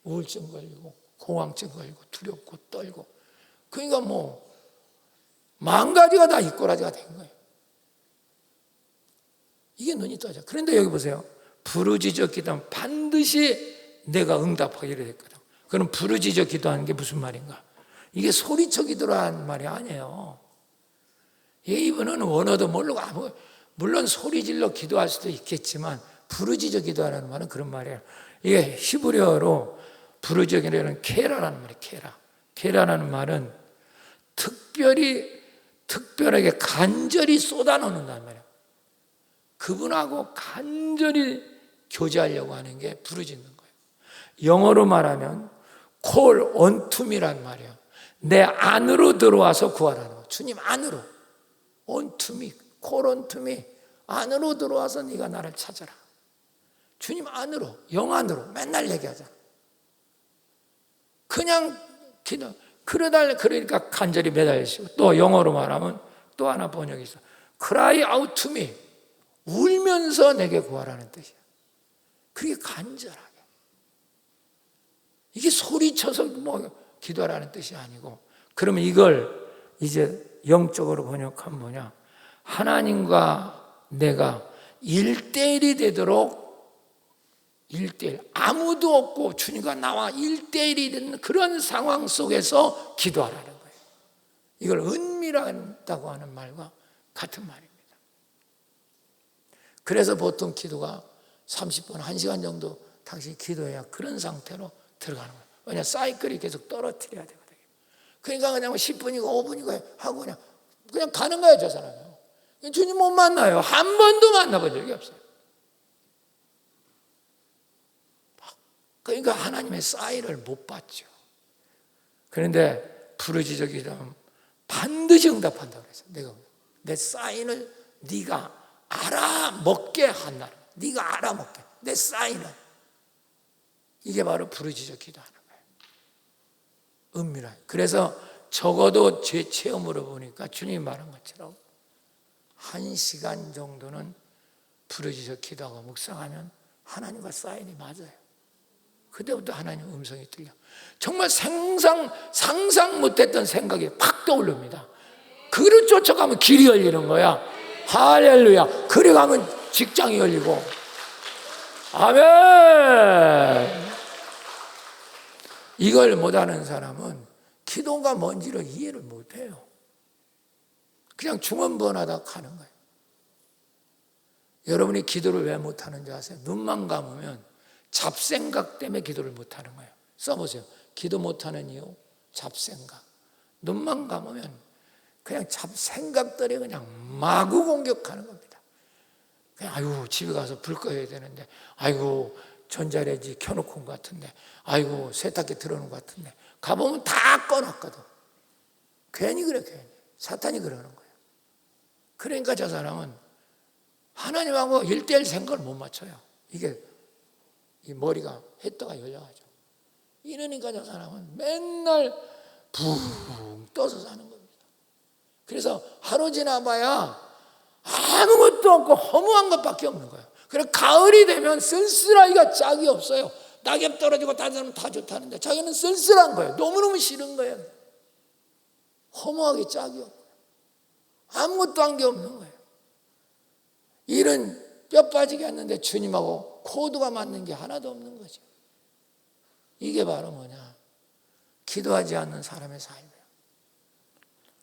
우울증 걸리고 공황증 걸리고 두렵고 떨고 그러니까 뭐 망가지가 다 이꼬라지가 된 거예요. 이게 눈이 떠져. 그런데 여기 보세요. 부르짖어 기도하면 반드시 내가 응답하기로 했거든. 그럼 부르짖어 기도하는 게 무슨 말인가? 이게 소리쳐 기도라는 말이 아니에요. 이분은 원어도 모르고 물론 소리질러 기도할 수도 있겠지만 부르짖어 기도하라는 말은 그런 말이에요. 이게 히브리어로 부르짖어 기도하는 케라라는 말이에요. 케라라는 말은 특별하게 간절히 쏟아놓는다는 말이에요. 그분하고 간절히 교제하려고 하는 게 부르짖는 거예요. 영어로 말하면 call unto me란 말이에요. 내 안으로 들어와서 구하라는 거예요. 주님 안으로. unto me, call unto me. 안으로 들어와서 네가 나를 찾아라. 주님 안으로, 영 안으로 맨날 얘기하자. 그냥 기도. 그러니까 간절히 매달리시고, 또 영어로 말하면 또 하나 번역이 있어. Cry out to me. 울면서 내게 구하라는 뜻이야. 그게 간절하게. 이게 소리쳐서 뭐 기도하라는 뜻이 아니고, 그러면 이걸 이제 영적으로 번역하면 뭐냐? 하나님과 내가 1대1이 되도록 1대1, 아무도 없고 주님과 나와 1대1이 되는 그런 상황 속에서 기도하라는 거예요. 이걸 은밀하다고 하는 말과 같은 말입니다. 그래서 보통 기도가 30분, 1시간 정도 당신이 기도해야 그런 상태로 들어가는 거예요. 왜냐, 사이클이 계속 떨어뜨려야 되거든요. 그러니까 그냥 10분이고 5분이고 하고 그냥 가는 거예요, 저 사람은. 주님 못 만나요. 한 번도 만나본 적이 없어요. 그러니까 하나님의 사인을 못 받죠. 그런데 부르짖어 기도하면 반드시 응답한다고 그랬어요. 내가 내 사인을 네가 알아먹게 한다. 네가 알아먹게. 내 사인을. 이게 바로 부르짖어 기도하는 거예요. 은밀하게. 그래서 적어도 제 체험으로 보니까 주님이 말한 것처럼 1시간 정도는 부르짖어 기도하고 묵상하면 하나님과 사인이 맞아요. 그때부터 하나님 음성이 들려. 정말 상상 못했던 생각이 팍 떠오릅니다. 그를 쫓아가면 길이 열리는 거야. 할렐루야. 그래 가면 직장이 열리고. 아멘. 이걸 못하는 사람은 기도가 뭔지를 이해를 못해요. 그냥 중언부언하다 가는 거예요. 여러분이 기도를 왜 못하는지 아세요? 눈만 감으면 잡생각 때문에 기도를 못하는 거예요. 써보세요. 기도 못하는 이유, 잡생각. 눈만 감으면 그냥 잡생각들이 그냥 마구 공격하는 겁니다. 그냥 아이고 집에 가서 불 꺼야 되는데, 아이고 전자레인지 켜놓고 온 것 같은데, 아이고 세탁기 틀어놓은 것 같은데, 가보면 다 꺼놨거든. 괜히 그래, 괜히. 사탄이 그러는 거예요. 그러니까 저 사람은 하나님하고 1대1 생각을 못 맞춰요. 이게 이 머리가 헤떠가 열려가지고. 이러니까 저 사람은 맨날 붕 떠서 사는 겁니다. 그래서 하루 지나봐야 아무것도 없고 허무한 것밖에 없는 거예요. 그래서 가을이 되면 쓸쓸하기가 짝이 없어요. 낙엽 떨어지고 다른 사람은 다 좋다는데 자기는 쓸쓸한 거예요. 너무너무 싫은 거예요. 허무하게 짝이 없고 아무것도 한 게 없는 거예요. 일은 뼈 빠지게 했는데 주님하고 코드가 맞는 게 하나도 없는 거죠. 이게 바로 뭐냐? 기도하지 않는 사람의 삶이에요.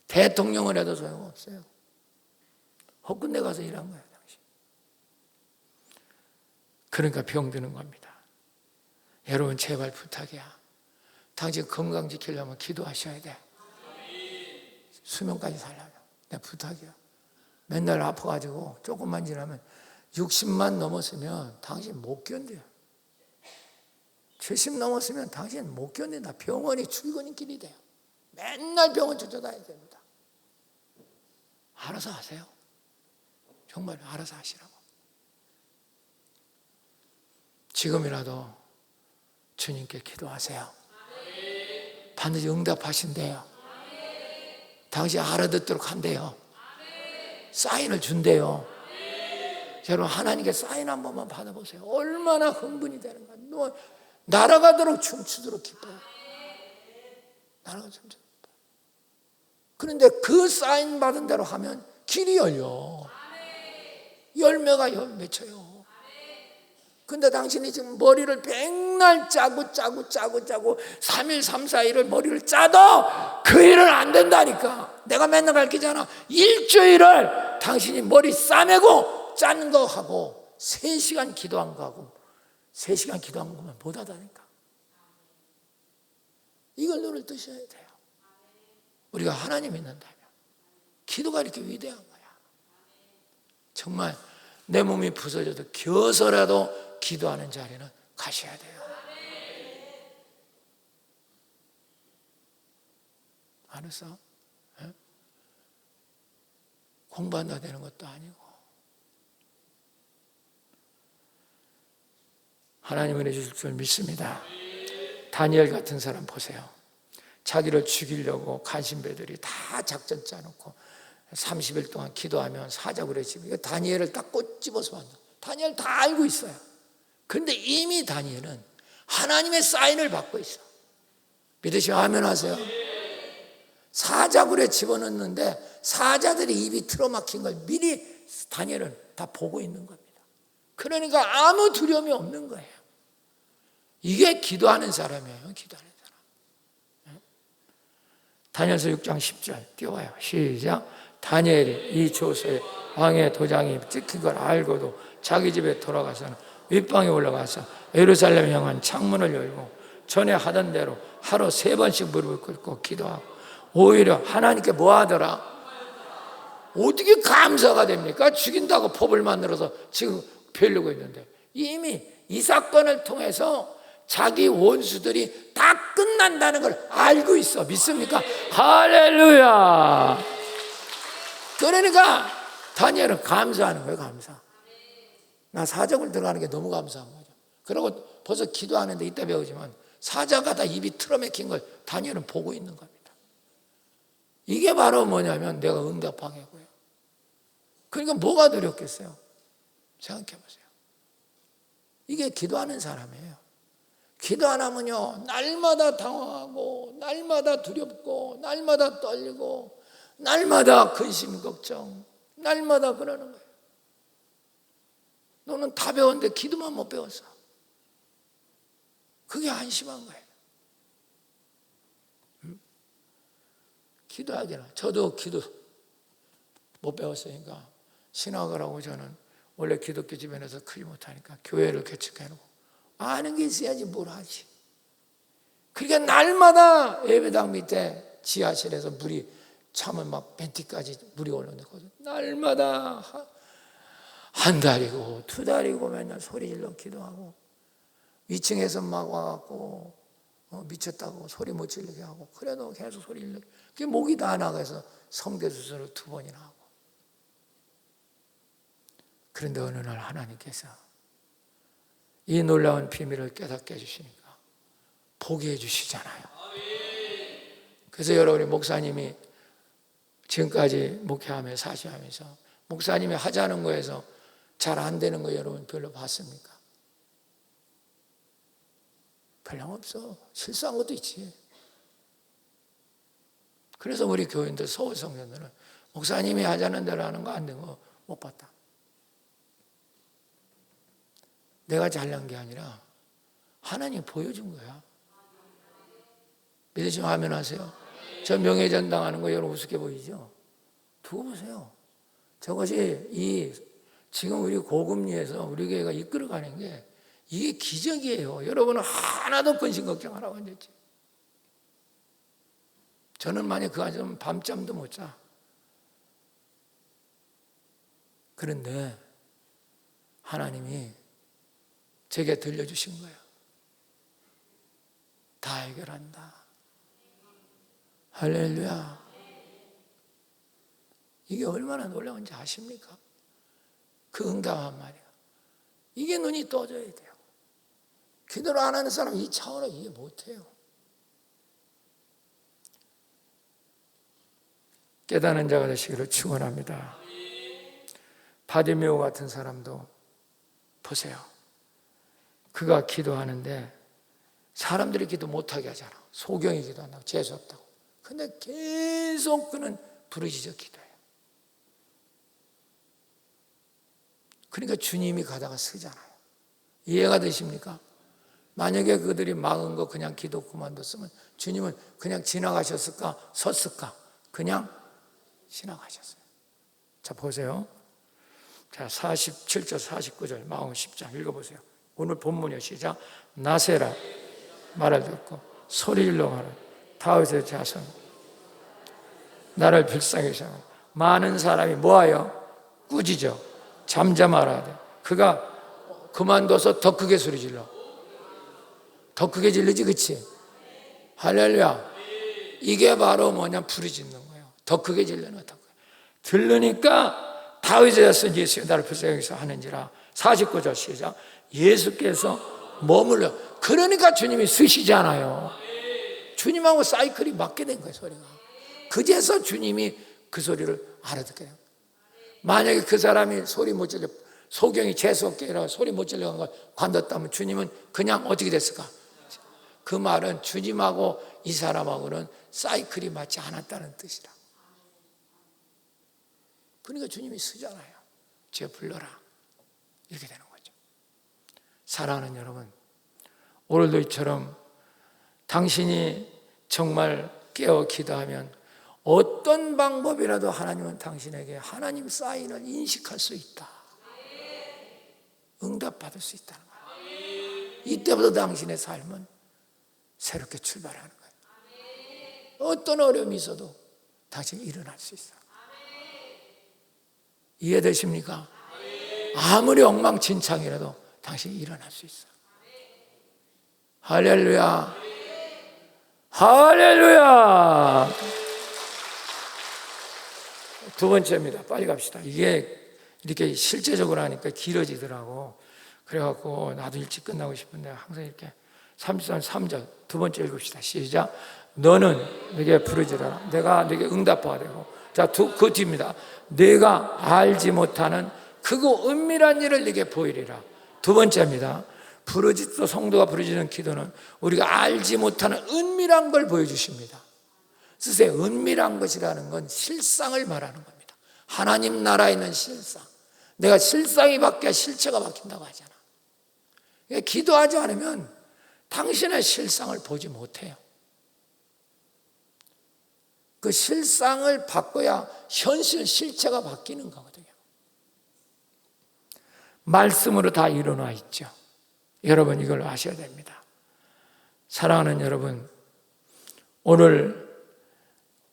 대통령을 해도 소용없어요. 헛군데 가서 일한 거예요, 당신. 그러니까 병드는 겁니다. 여러분 제발 부탁이야. 당신 건강 지키려면 기도하셔야 돼. 수명까지 살려면. 내 부탁이야. 맨날 아파가지고 조금만 지나면 60만 넘었으면 당신 못 견뎌요. 70 넘었으면 당신 못 견딘다. 병원이 출근길이 돼요. 맨날 병원 쫓아다녀야 됩니다. 알아서 하세요. 정말 알아서 하시라고. 지금이라도 주님께 기도하세요. 반드시 응답하신대요. 당신 알아듣도록 한대요. 사인을 준대요. 여러분 하나님께 사인 한 번만 받아보세요. 얼마나 흥분이 되는가. 날아가도록 춤추도록 기뻐요. 날아가도록 춤추도록 기뻐요. 그런데 그 사인 받은 대로 하면 길이 열려. 열매가 맺혀요. 근데 당신이 지금 머리를 백날 짜고 3일 3, 4일을 머리를 짜도 그 일은 안 된다니까. 내가 맨날 가르치잖아. 일주일을 당신이 머리 싸매고 짜는 거 하고 3시간 기도한 거 하고 3시간 기도한 거면 못하다니까. 이걸 눈을 뜨셔야 돼요. 우리가 하나님 믿는다면 기도가 이렇게 위대한 거야. 정말 내 몸이 부서져도 겨서라도 기도하는 자리는 가셔야 돼요. 알았어? 예? 공부한다 되는 것도 아니고. 하나님은 해주실 줄 믿습니다. 다니엘 같은 사람 보세요. 자기를 죽이려고 간신배들이 다 작전 짜놓고 30일 동안 기도하면 사자굴에 집에 다니엘을 딱 꼬집어서 만나. 다니엘 다 알고 있어요. 그런데 이미 다니엘은 하나님의 사인을 받고 있어. 믿으시면 아멘 하세요. 사자굴에 집어넣는데 사자들이 입이 틀어막힌 걸 미리 다니엘은 다 보고 있는 겁니다. 그러니까 아무 두려움이 없는 거예요. 이게 기도하는 사람이에요. 기도하는 사람. 다니엘서 6장 10절 띄워요. 시작. 다니엘이 이 조서에 왕의 도장이 찍힌 걸 알고도 자기 집에 돌아가서는 윗방에 올라가서 예루살렘 향한 창문을 열고 전에 하던 대로 하루 3번씩 무릎을 꿇고 기도하고 오히려 하나님께 뭐 하더라? 어떻게 감사가 됩니까? 죽인다고 법을 만들어서 지금 펴려고 했는데 이미 이 사건을 통해서 자기 원수들이 다 끝난다는 걸 알고 있어. 믿습니까? 할렐루야. 그러니까 다니엘은 감사하는 거예요. 감사. 나 사자굴 들어가는 게 너무 감사한 거죠. 그리고 벌써 기도하는데 이따 배우지만 사자가 다 입이 틀어막힌 걸 다니엘은 보고 있는 겁니다. 이게 바로 뭐냐면 내가 응답하겠고요. 그러니까 뭐가 두렵겠어요? 생각해 보세요. 이게 기도하는 사람이에요. 기도 안 하면요, 날마다 당황하고, 날마다 두렵고, 날마다 떨리고, 날마다 근심, 걱정, 날마다 그러는 거예요. 너는 다 배웠는데 기도만 못 배웠어. 그게 한심한 거예요. 기도하기는. 저도 기도 못 배웠으니까 신학을 하고 저는 원래 기독교 주변에서 크지 못하니까 교회를 개척해놓고 아는 게 있어야지 뭘 하지. 그러니까 날마다 예배당 밑에 지하실에서 물이 차면 막 벤티까지 물이 올라오거든. 날마다 한 달이고 2달이고 맨날 소리 질러 기도하고 2층에서 막 와갖고 미쳤다고 소리 못 지르게 하고 그래도 계속 소리 질러. 그게 목이 다 나가서 성대수술을 2번이나 하고. 그런데 어느 날 하나님께서 이 놀라운 비밀을 깨닫게 해주시니까 보게 해주시잖아요. 그래서 여러분이 목사님이 지금까지 목회하며 사시하면서 목사님이 하자는 거에서 잘 안 되는 거 여러분 별로 봤습니까? 별로 없어. 실수한 것도 있지. 그래서 우리 교인들, 서울 성도들은 목사님이 하자는 대로 하는 거 안 되는 거 못 봤다. 내가 잘난 게 아니라 하나님이 보여준 거야. 믿으시면 아멘 하세요. 저 명예전 당하는 거 여러분 우습게 보이죠? 두고 보세요. 저것이 지금 우리 고금리에서 우리 교회가 이끌어가는 게 이게 기적이에요. 여러분은 하나도 근심 걱정 안 하고 앉았지. 저는 만약 그거 앉으면 밤잠도 못 자. 그런데 하나님이 제게 들려주신 거예요. 다 해결한다. 할렐루야. 이게 얼마나 놀라운지 아십니까? 그 응답한 말이야. 이게 눈이 떠져야 돼요. 기도를 안 하는 사람은 이 차원을 이해 못해요. 깨닫는 자가 되시기를 축원합니다. 바디메오 같은 사람도 보세요. 그가 기도하는데 사람들이 기도 못하게 하잖아. 소경이 기도한다고 재수없다고. 근데 계속 그는 부르짖어 기도해요. 그러니까 주님이 가다가 쓰잖아요. 이해가 되십니까? 만약에 그들이 막은 거 그냥 기도 그만뒀으면 주님은 그냥 지나가셨을까? 섰을까? 그냥 지나가셨어요. 자, 보세요. 자, 47절, 49절, 마음 10장 읽어보세요. 오늘 본문이요. 시작. 나세라 말을 듣고 소리 질러 가라. 다윗의 자손 나를 불쌍히 여기사 많은 사람이 뭐하여 꾸짖어 잠잠하라 돼. 그가 그만둬서 더 크게 소리 질러. 더 크게 질르지, 그치? 할렐루야. 이게 바로 뭐냐, 부르짖는 거예요. 더 크게 질르는 거. 들으니까 다윗의 예수여 나를 불쌍히 여기서 하는지라. 49절 시작. 예수께서 머물러. 그러니까 주님이 쓰시잖아요. 주님하고 사이클이 맞게 된 거예요, 소리가. 그제서 주님이 그 소리를 알아듣게 된 거예요. 만약에 그 사람이 소리 못 질러, 소경이 재수없게 이라 소리 못 질러간 걸 관뒀다면 주님은 그냥 어떻게 됐을까? 그 말은 주님하고 이 사람하고는 사이클이 맞지 않았다는 뜻이라. 그러니까 주님이 쓰잖아요. 쟤 불러라. 이렇게 되는 거죠. 사랑하는 여러분, 오늘도 이처럼 당신이 정말 깨어 기도하면 어떤 방법이라도 하나님은 당신에게 하나님 사인을 인식할 수 있다. 응답받을 수 있다는 거예요. 이때부터 당신의 삶은 새롭게 출발하는 거예요. 어떤 어려움이 있어도 당신이 일어날 수 있어요. 이해되십니까? 아무리 엉망진창이라도 당신이 일어날 수 있어요. 할렐루야. 할렐루야. 두 번째입니다. 빨리 갑시다. 이게 이렇게 실제적으로 하니까 길어지더라고. 그래갖고 나도 일찍 끝나고 싶은데 항상 이렇게 33절 두 번째 읽읍시다. 시작. 너는 내게 부르짖어라. 내가 내게 응답하되고. 자, 그 뒤입니다. 내가 알지 못하는 크고 은밀한 일을 네게 보이리라. 두 번째입니다. 부르짖도 성도가 부르짖는 기도는 우리가 알지 못하는 은밀한 걸 보여주십니다. 쓰세요. 은밀한 것이라는 건 실상을 말하는 겁니다. 하나님 나라에 있는 실상. 내가 실상이 바뀌어야 실체가 바뀐다고 하잖아. 기도하지 않으면 당신의 실상을 보지 못해요. 그 실상을 바꿔야 현실 실체가 바뀌는 거거든요. 말씀으로 다 일어나 있죠. 여러분 이걸 아셔야 됩니다. 사랑하는 여러분, 오늘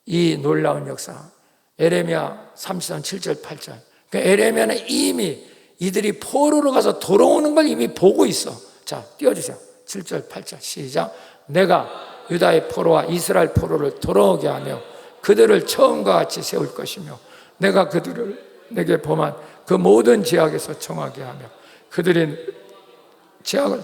이 놀라운 역사 에레미야 33, 7절, 8절. 그러니까 에레미야는 이미 이들이 포로로 가서 돌아오는 걸 이미 보고 있어. 자, 띄워주세요. 7절, 8절 시작. 내가 유다의 포로와 이스라엘 포로를 돌아오게 하며 그들을 처음과 같이 세울 것이며 내가 그들을 내게 범한 그 모든 죄악에서 정하게 하며 그들의 죄악을.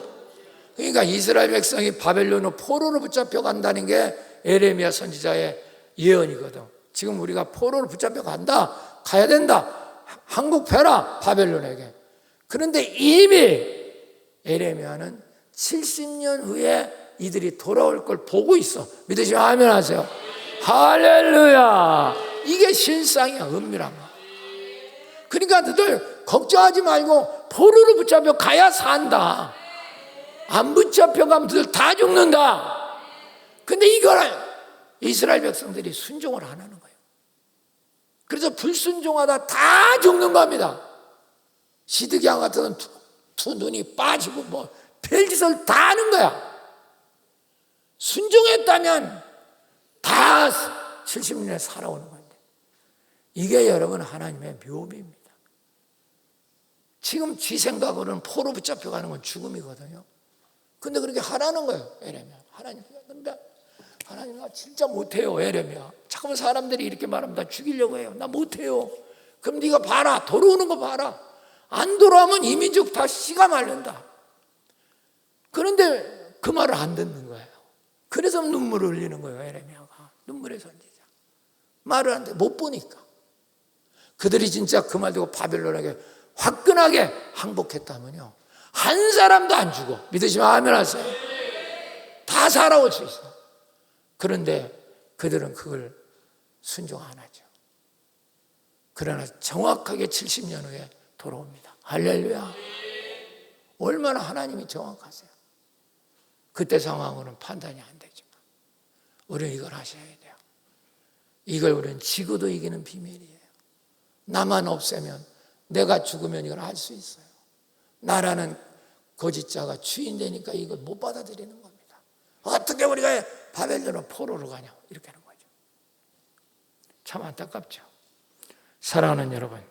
그러니까 이스라엘 백성이 바벨론으로 포로로 붙잡혀 간다는 게 에레미야 선지자의 예언이거든. 지금 우리가 포로로 붙잡혀 간다, 가야 된다, 항복해라 바벨론에게. 그런데 이미 에레미야는 70년 후에 이들이 돌아올 걸 보고 있어. 믿으시면 아멘 하세요. 할렐루야. 이게 실상이야, 은밀한 거. 그러니까 너희들 걱정하지 말고 포로로 붙잡혀 가야 산다. 안 붙잡혀 가면 너희들 다 죽는다. 근데 이걸 이스라엘 백성들이 순종을 안 하는 거예요. 그래서 불순종하다 다 죽는 겁니다. 시드기야 같은 두 눈이 빠지고 뭐 별짓을 다 하는 거야. 순종했다면 다 70년에 살아오는 건데, 이게 여러분 하나님의 묘미입니다. 지금 지 생각으로는 포로 붙잡혀가는 건 죽음이거든요. 근데 그렇게 하라는 거예요. 에레미야. 하나님 나 진짜 못해요. 에레미야. 잠깐만 사람들이 이렇게 말하면 나 죽이려고 해요. 나 못해요. 그럼 네가 봐라. 돌아오는 거 봐라. 안 돌아오면 이 민족 다 씨가 마른다. 그런데 그 말을 안 듣는 거예요. 그래서 눈물을 흘리는 거예요. 에레미야가. 눈물의 선지자. 말을 안 돼. 못 보니까. 그들이 진짜 그 말 듣고 바벨론에게 화끈하게 항복했다면요, 한 사람도 안 죽어. 믿으시면 아멘 하세요. 다 살아올 수 있어. 그런데 그들은 그걸 순종 안 하죠. 그러나 정확하게 70년 후에 돌아옵니다. 할렐루야. 얼마나 하나님이 정확하세요. 그때 상황으로는 판단이 안 되지만 우리는 이걸 하셔야 돼요. 이걸 우리는 지구도 이기는 비밀이에요. 나만 없애면, 내가 죽으면 이걸 알 수 있어요. 나라는 거짓자가 주인 되니까 이걸 못 받아들이는 겁니다. 어떻게 우리가 바벨론으로 포로로 가냐, 이렇게 하는 거죠. 참 안타깝죠. 사랑하는 여러분,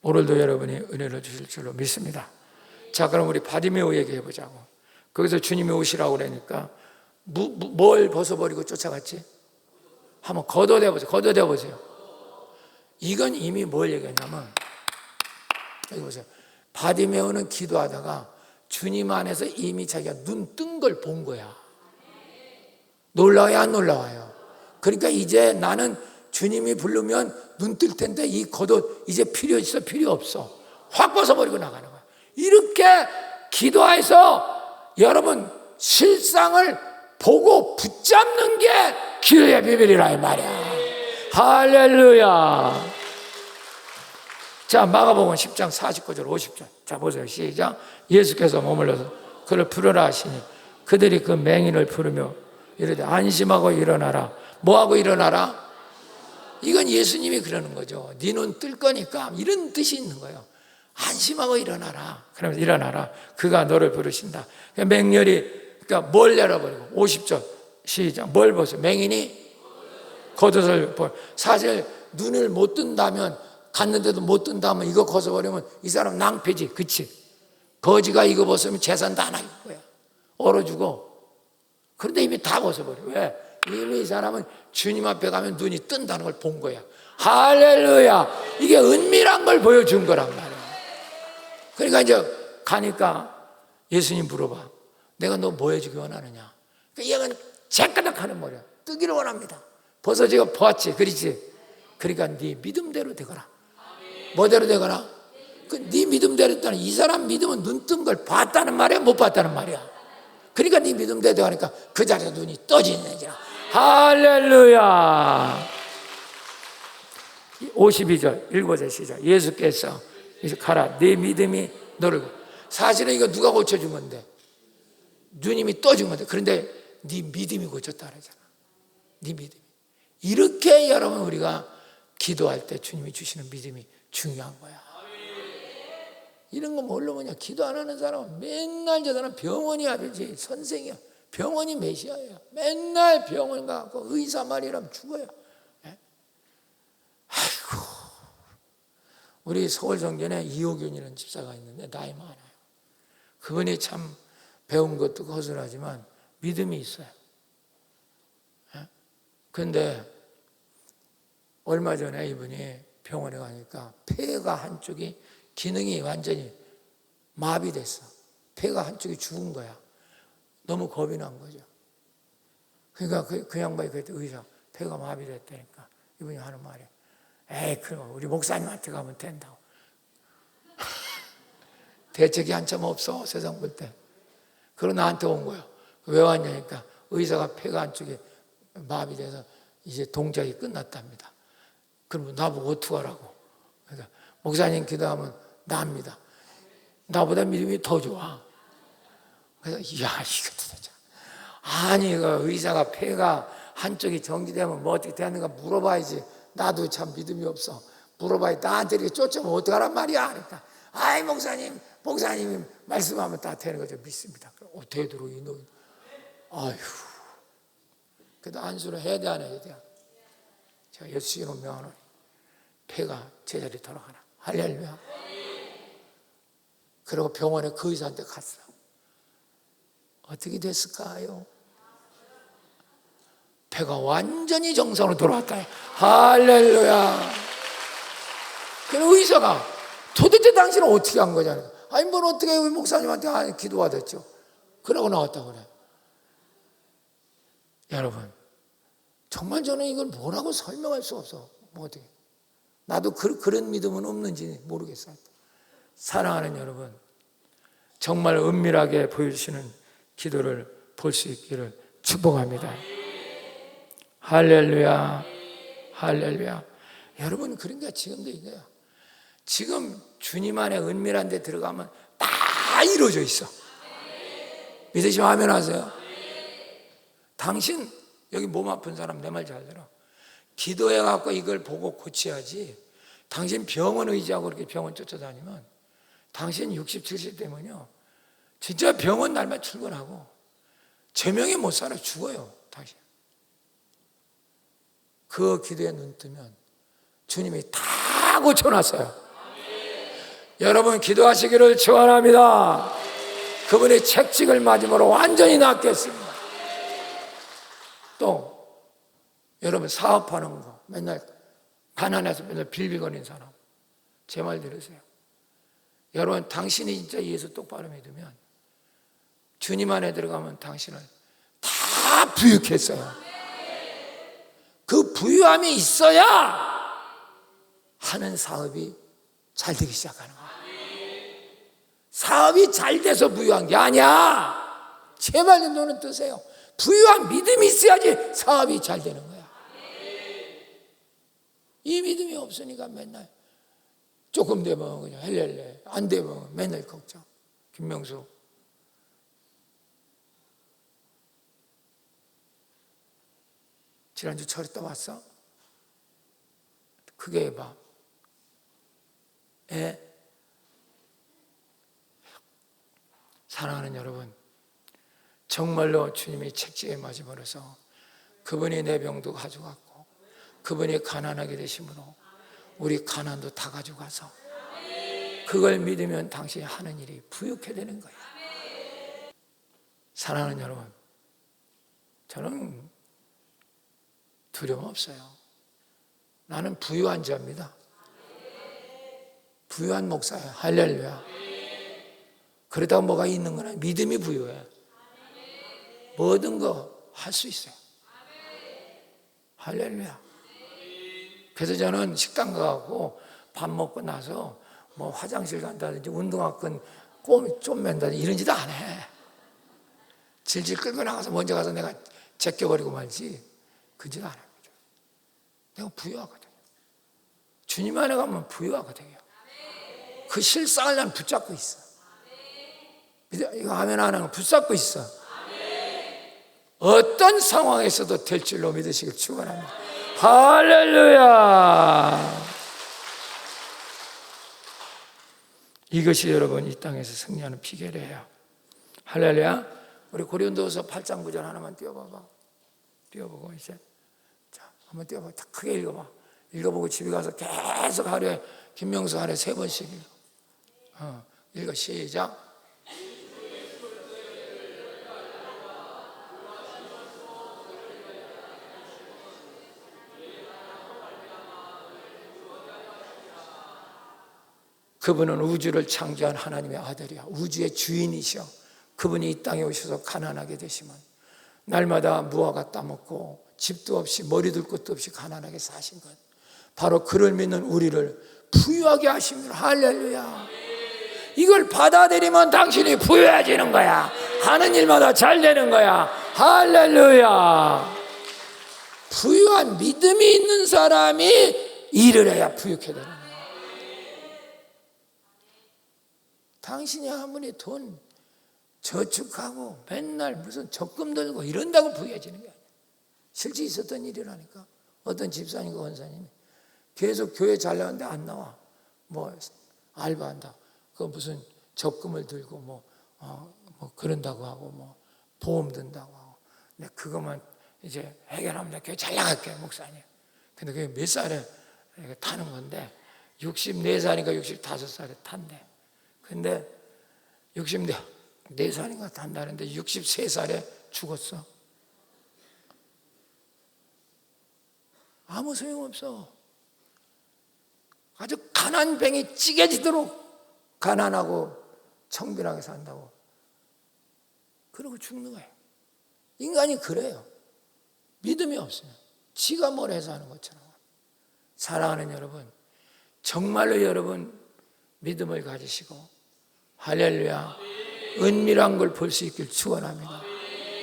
오늘도 여러분이 은혜를 주실 줄로 믿습니다. 자, 그럼 우리 바디메오 얘기해보자고. 거기서 주님이 오시라고 그러니까 뭘 벗어버리고 쫓아갔지? 한번 걷어대보세요. 이건 이미 뭘 얘기했냐면, 여기 보세요. 바디메오는 기도하다가 주님 안에서 이미 자기가 눈 뜬 걸 본 거야. 놀라워요, 안 놀라워요? 그러니까 이제 나는 주님이 부르면 눈 뜰 텐데 이 겉옷 이제 필요 있어, 필요 없어. 확 벗어버리고 나가는 거야. 이렇게 기도해서 여러분 실상을 보고 붙잡는 게 기도의 비밀이라 이 말이야. 할렐루야. 자, 마가복음 10장 49절 50절. 자, 보세요. 시작. 예수께서 머물러서 그를 부르라 하시니 그들이 그 맹인을 부르며 이르되 안심하고 일어나라. 뭐하고 일어나라? 이건 예수님이 그러는 거죠. 네 눈 뜰 거니까 이런 뜻이 있는 거예요. 안심하고 일어나라. 그러면서 일어나라. 그가 너를 부르신다. 맹렬히, 그러니까 뭘 열어버리고. 50절 시작. 뭘 보세요. 맹인이 겉옷을 사실 눈을 못 뜬다면, 갔는데도 못 뜬다면 이거 벗어버리면 이 사람 낭패지. 그치? 거지가 이거 벗으면 재산 다 나갈 거야. 얼어주고. 그런데 이미 다 벗어버려. 왜? 이미 이 사람은 주님 앞에 가면 눈이 뜬다는 걸 본 거야. 할렐루야. 이게 은밀한 걸 보여준 거란 말이야. 그러니까 이제 가니까 예수님 물어봐. 내가 너 뭐 해주기 원하느냐? 그러니까 얘는 째까닥하는 머리야. 뜨기를 원합니다. 벗어지고 보았지. 그렇지? 그러니까 네 믿음대로 되거라. 뭐대로 되거라? 네 믿음대로 했다는, 이 사람 믿음은 눈 뜬 걸 봤다는 말이야, 못 봤다는 말이야? 그러니까 네 믿음대로 하니까 그 자리에서 눈이 떠지는 얘기야. 할렐루야. 52절 읽어보세요. 시작. 예수께서 이제 가라. 네 믿음이 너를. 사실은 이거 누가 고쳐준 건데? 누님이 떠준 건데. 그런데 네 믿음이 고쳤다 그러잖아. 네 믿음이. 이렇게 여러분 우리가 기도할 때 주님이 주시는 믿음이 중요한 거야. 이런 거 모르면요, 기도 안 하는 사람은 맨날 저 사람 병원이 아니지 선생이야. 병원이 메시아예요. 맨날 병원 가고 의사 말이라면 죽어요. 예? 아이고, 우리 서울성전에 이호균이라는 집사가 있는데 나이 많아요. 그분이 참 배운 것도 거슬하지만 믿음이 있어요. 그런데 얼마 전에 이분이 병원에 가니까 폐가 한쪽이 기능이 완전히 마비됐어. 폐가 한쪽이 죽은 거야. 너무 겁이 난 거죠. 그러니까 그 양반이 그때 의사, 폐가 마비됐다니까 이분이 하는 말이, 에이, 그럼 우리 목사님한테 가면 된다고. 대책이 한참 없어, 세상 볼 때. 그러고 나한테 온 거야. 왜 왔냐니까 의사가 폐가 한쪽이 마비돼서 이제 동작이 끝났답니다. 그러면 나보고 어떡하라고. 그러니까 목사님 기도하면 납니다. 나보다 믿음이 더 좋아. 그래서 이야, 이거 진짜. 아니, 그 의사가 폐가 한쪽이 정지되면 뭐 어떻게 되는가 물어봐야지. 나도 참 믿음이 없어. 물어봐야지. 나한테 이렇게 쫓아오면 어떡하란 말이야. 그러니까 아이, 목사님이 말씀하면 다 되는 거죠. 믿습니다. 되도록 이놈. 아휴. 그래도 안수를 해야 돼, 안 해야 돼? 제가 예수님을 명하노니 폐가 제자리 돌아가라. 할렐루야. 그리고 병원에 그 의사한테 갔어. 어떻게 됐을까요? 폐가 완전히 정상으로 돌아왔다. 할렐루야. 그래서 의사가 도대체 당신은 어떻게 한 거냐? 아니, 뭘 어떻게 우리 목사님한테 기도하댔죠. 그러고 나왔다고 그래. 여러분, 정말 저는 이걸 뭐라고 설명할 수 없어. 뭐 어떻게. 나도 그런 믿음은 없는지 모르겠어요. 사랑하는 여러분, 정말 은밀하게 보여주시는 기도를 볼 수 있기를 축복합니다. 할렐루야. 할렐루야. 여러분, 그러니까 지금도 이거야. 지금 주님 안에 은밀한 데 들어가면 다 이루어져 있어. 믿으시면 아멘 하세요. 당신 여기 몸 아픈 사람 내 말 잘 들어. 기도해갖고 이걸 보고 고쳐야지. 당신 병원 의지하고 이렇게 병원 쫓아다니면 당신 60, 70 되면요 진짜 병원 날만 출근하고 제명에 못 살아 죽어요. 당신. 그 기도에 눈 뜨면 주님이 다 고쳐놨어요. 여러분 기도하시기를 축원합니다. 그분의 책직을 맞음으로 완전히 낫겠습니다. 또 여러분 사업하는 거 맨날 가난해서 맨날 빌비거리는 사람, 제 말 들으세요. 여러분 당신이 진짜 예수 똑바로 믿으면 주님 안에 들어가면 당신을 다 부유했어요. 그 부유함이 있어야 하는 사업이 잘 되기 시작하는 거야. 사업이 잘 돼서 부유한 게 아니야. 제발 좀 너는 뜨세요. 부유한 믿음이 있어야지 사업이 잘 되는 거야. 이 믿음이 없으니까 맨날 조금 되면 그냥 헬렐레, 안 되면 맨날 걱정. 김명수 지난주 철이 또 왔어? 크게 해봐. 사랑하는 여러분, 정말로 주님이 책지에 맞음으로써 그분이 내 병도 가져갔고 그분이 가난하게 되심으로 우리 가난도 다 가져가서 그걸 믿으면 당신이 하는 일이 부유케 되는 거예요. 사랑하는 여러분, 저는 두려움 없어요. 나는 부유한 자입니다. 부유한 목사예요. 할렐루야. 그러다가 뭐가 있는 거는 믿음이 부유해. 뭐든 거 할 수 있어요. 할렐루야. 그래서 저는 식당 가고 밥 먹고 나서 뭐 화장실 간다든지 운동화끈 좀 맨다든지 이런 짓도 안 해. 질질 끌고 나가서 먼저 가서 내가 제껴버리고 말지 그 짓 안 합니다. 내가 부유하거든요. 주님 안에 가면 부유하거든요. 그 실상을 난 붙잡고 있어. 이거 아멘 안 하는 거 붙잡고 있어. 어떤 상황에서도 될 줄로 믿으시길 축원합니다. 할렐루야. 이것이 여러분 이 땅에서 승리하는 비결이에요. 할렐루야. 우리 고린도서 8장 9절 하나만 띄워봐봐. 띄워보고 이제 자 한번 띄워봐. 다 크게 읽어봐. 읽어보고 집에 가서 계속 하루에 김명수 하루에 3번씩 읽어. 읽어 시작. 그분은 우주를 창조한 하나님의 아들이야. 우주의 주인이셔. 그분이 이 땅에 오셔서 가난하게 되시면 날마다 무화과 따먹고 집도 없이 머리 둘 곳도 없이 가난하게 사신 것, 바로 그를 믿는 우리를 부유하게 하십니다. 할렐루야. 이걸 받아들이면 당신이 부유해지는 거야. 하는 일마다 잘 되는 거야. 할렐루야. 부유한 믿음이 있는 사람이 일을 해야 부유하게 되는 거야. 당신이 아무리 돈 저축하고 맨날 무슨 적금 들고 이런다고 부유해지는 게 아니야. 실제 있었던 일이라니까. 어떤 집사님과 원사님이 계속 교회 잘 나왔는데 안 나와. 뭐 알바한다. 그 무슨 적금을 들고 뭐 그런다고 하고 뭐 보험 든다고 하고. 근데 그것만 이제 해결하면 내 교회 잘 나갈게 목사님. 근데 그게 몇 살에 타는 건데 64살인가 65살에 탄대. 근데 64살인가 탄다는데 63살에 죽었어. 아무 소용없어. 아주 가난뱅이 찌개지도록 가난하고 청빈하게 산다고. 그러고 죽는 거예요. 인간이 그래요. 믿음이 없어요. 지가 뭘 해서 하는 것처럼. 사랑하는 여러분, 정말로 여러분 믿음을 가지시고 할렐루야 은밀한 걸 볼 수 있길 축원합니다.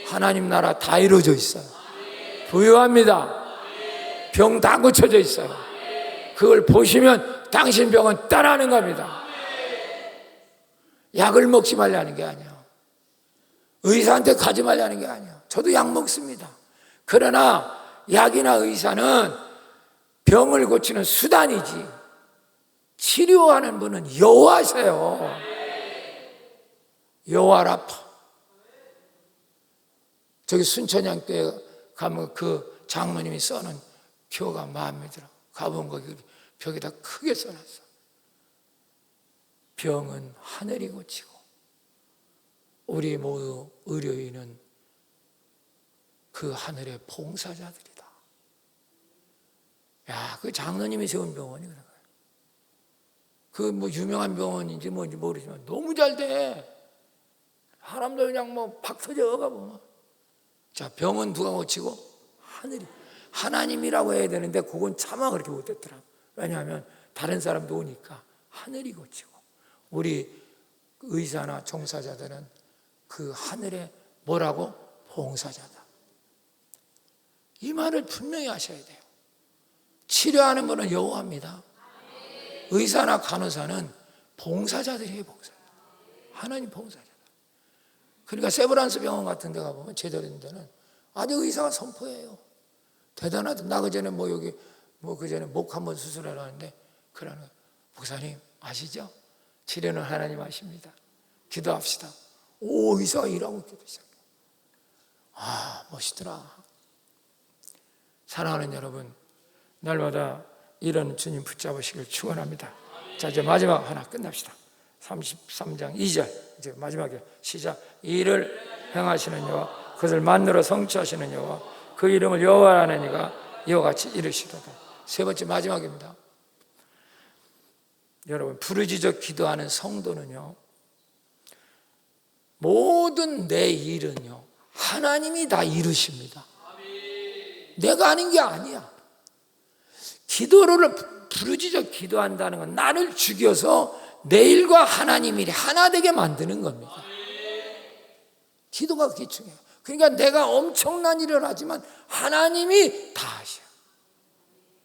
하나님 나라 다 이루어져 있어요. 부유합니다. 병 다 고쳐져 있어요. 그걸 보시면 당신 병은 떠나는 겁니다. 약을 먹지 말라는 게 아니에요. 의사한테 가지 말라는 게 아니에요. 저도 약 먹습니다. 그러나 약이나 의사는 병을 고치는 수단이지 치료하는 분은 여호와세요. 여호와라파. 저기 순천향교회 가면 그 장모님이 써는 표가 마음에 들어. 가본 거기 벽에다 크게 써놨어. 병은 하늘이 고치고 우리 모두 의료인은 그 하늘의 봉사자들이다. 야, 그 장로님이 세운 병원이 그런 거예요. 그 뭐 유명한 병원인지 뭔지 모르지만 너무 잘 돼. 사람들 그냥 뭐 팍 터져가 보면. 자, 병은 누가 고치고? 하늘이. 하나님이라고 해야 되는데 그건 차마 그렇게 못했더라. 왜냐하면 다른 사람도 오니까 하늘이 고치고 우리 의사나 종사자들은 그 하늘의 뭐라고? 봉사자다. 이 말을 분명히 하셔야 돼요. 치료하는 분은 여호와입니다. 의사나 간호사는 봉사자들이에요. 봉사자. 하나님 봉사자다. 그러니까 세브란스 병원 같은 데 가보면 제대로 된 데는 아주 의사가 선포해요. 대단하다. 나 그전에 여기 그전에 목 한번 수술하러 하는데 그러는 거예요. 목사님 아시죠? 치료는 하나님 아십니다. 기도합시다. 오, 의사가 일하고 있기도 시작해요. 아, 멋있더라. 사랑하는 여러분, 날마다 이런 주님 붙잡으시길 축원합니다. 자, 이제 마지막 하나 끝납시다. 33장 2절 이제 마지막에 시작. 이를 행하시는 여호와 그것을 만들어 성취하시는 여호와 그 이름을 여호와라는 이가 이와 같이 이르시도다. 세 번째 마지막입니다. 여러분, 부르짖어 기도하는 성도는요, 모든 내 일은요 하나님이 다 이루십니다. 내가 하는 게 아니야. 기도를 부르짖어 기도한다는 건 나를 죽여서 내 일과 하나님 일이 하나 되게 만드는 겁니다. 기도가 그게 중요해요. 그러니까 내가 엄청난 일을 하지만 하나님이 다 하셔.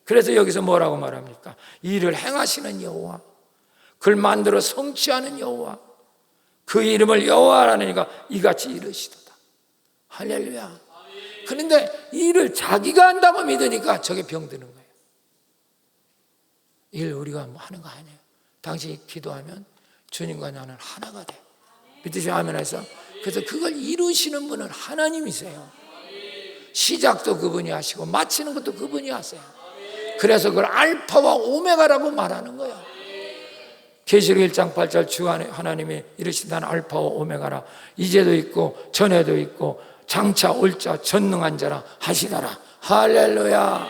그래서 여기서 뭐라고 말합니까? 일을 행하시는 여호와, 그를 만들어 성취하는 여호와, 그 이름을 여호와라는 이가 이같이 이르시도다. 할렐루야. 그런데 이 일을 자기가 한다고 믿으니까 저게 병드는 거예요. 일 우리가 하는 거 아니에요. 당신이 기도하면 주님과 나는 하나가 돼. 믿으시면 아멘 하세요. 그래서 그걸 이루시는 분은 하나님이세요. 시작도 그분이 하시고 마치는 것도 그분이 하세요. 그래서 그걸 알파와 오메가라고 말하는 거예요. 계시록 1장 8절 주 하나님이 이르신다는 알파와 오메가라, 이제도 있고 전에도 있고 장차 올 자 전능한 자라 하시더라. 할렐루야.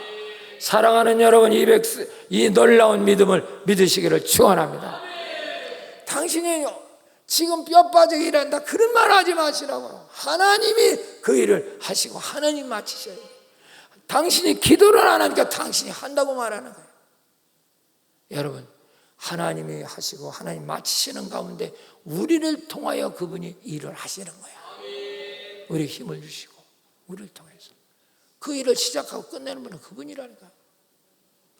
사랑하는 여러분, 이 놀라운 믿음을 믿으시기를 축원합니다. 당신이 지금 뼈 빠져 일한다 그런 말 하지 마시라고요. 하나님이 그 일을 하시고 하나님 마치셔야 돼요. 당신이 기도를 안 하니까 당신이 한다고 말하는 거예요. 여러분, 하나님이 하시고 하나님 마치시는 가운데 우리를 통하여 그분이 일을 하시는 거예요. 우리 힘을 주시고 우리를 통해서 그 일을 시작하고 끝내는 분은 그분이라니까.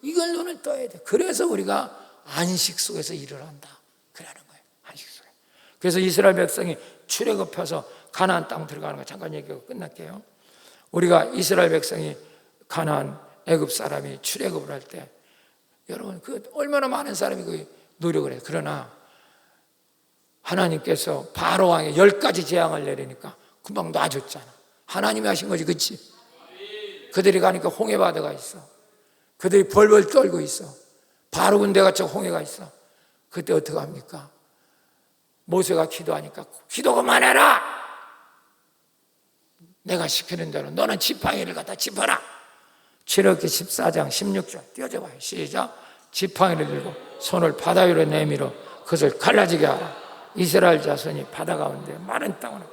이걸 눈을 떠야 돼. 그래서 우리가 안식 속에서 일을 한다 그러는 거예요. 안식 속에. 그래서 이스라엘 백성이 출애굽해서 가나안 땅 들어가는 거 잠깐 얘기하고 끝날게요. 우리가 이스라엘 백성이 가나안 애굽 사람이 출애굽을 할 때 여러분 그 얼마나 많은 사람이 그 노력을 해요. 그러나 하나님께서 바로 왕에 10가지 재앙을 내리니까 금방 놔줬잖아. 하나님이 하신 거지, 그렇지? 그들이 가니까 홍해바다가 있어. 그들이 벌벌 떨고 있어. 바로 군대가 저 홍해가 있어. 그때 어떻게 합니까? 모세가 기도하니까 기도 그만해라. 내가 시키는 대로 너는 지팡이를 갖다 짚어라. 출애굽기 14장 16절 띄워줘 봐요. 시작. 지팡이를 들고 손을 바다 위로 내밀어 그것을 갈라지게 하라. 이스라엘 자손이 바다 가운데 마른 땅으로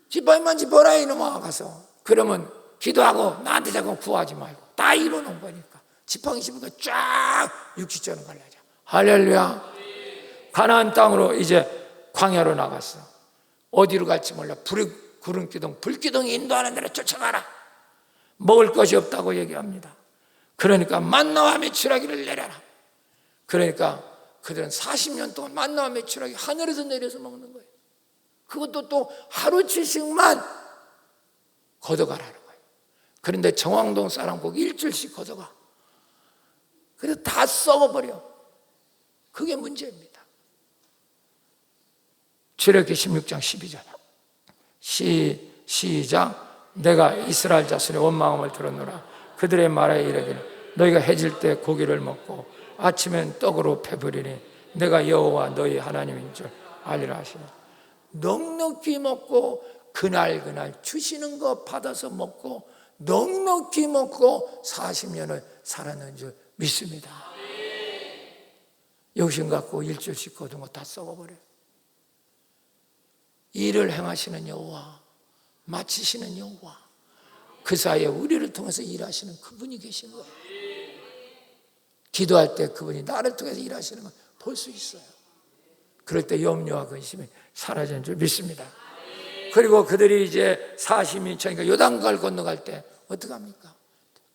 지팡이만 짚어라 이놈아. 가서 그러면 기도하고 나한테 자꾸 구하지 말고 다 이루는 거니까 지팡이 짚으니까 쫙 육지처럼 갈라져. 할렐루야. 가나안 땅으로 이제 광야로 나갔어. 어디로 갈지 몰라. 구름기둥 불기둥이 인도하는 데로 쫓아가라. 먹을 것이 없다고 얘기합니다. 그러니까 만나와 메추라기를 내려라. 그러니까 그들은 40년 동안 만나와 메추라기 하늘에서 내려서 먹는 거예요. 그것도 또 하루치씩만 걷어가라는 거예요. 그런데 정왕동 사람 꼭 일주일씩 걷어가. 그래서 다 썩어버려. 그게 문제입니다. 출애굽기 16장 12절 시작. 내가 이스라엘 자손의 온 마음을 들었노라. 그들의 말에 이르기를 너희가 해질 때 고기를 먹고 아침엔 떡으로 배부리니 내가 여호와 너희 하나님인 줄 알리라 하시니 넉넉히 먹고 그날 주시는 거 받아서 먹고 넉넉히 먹고 40년을 살았는 줄 믿습니다. 욕심 갖고 일주일씩 거둔 거 다 썩어버려요. 일을 행하시는 여호와, 마치시는 여호와, 그 사이에 우리를 통해서 일하시는 그분이 계신 거예요. 기도할 때 그분이 나를 통해서 일하시는 걸 볼 수 있어요. 그럴 때 염려와 근심이 사라지는 줄 믿습니다. 그리고 그들이 이제 40인 차니까 요단강을 건너갈 때 어떡합니까?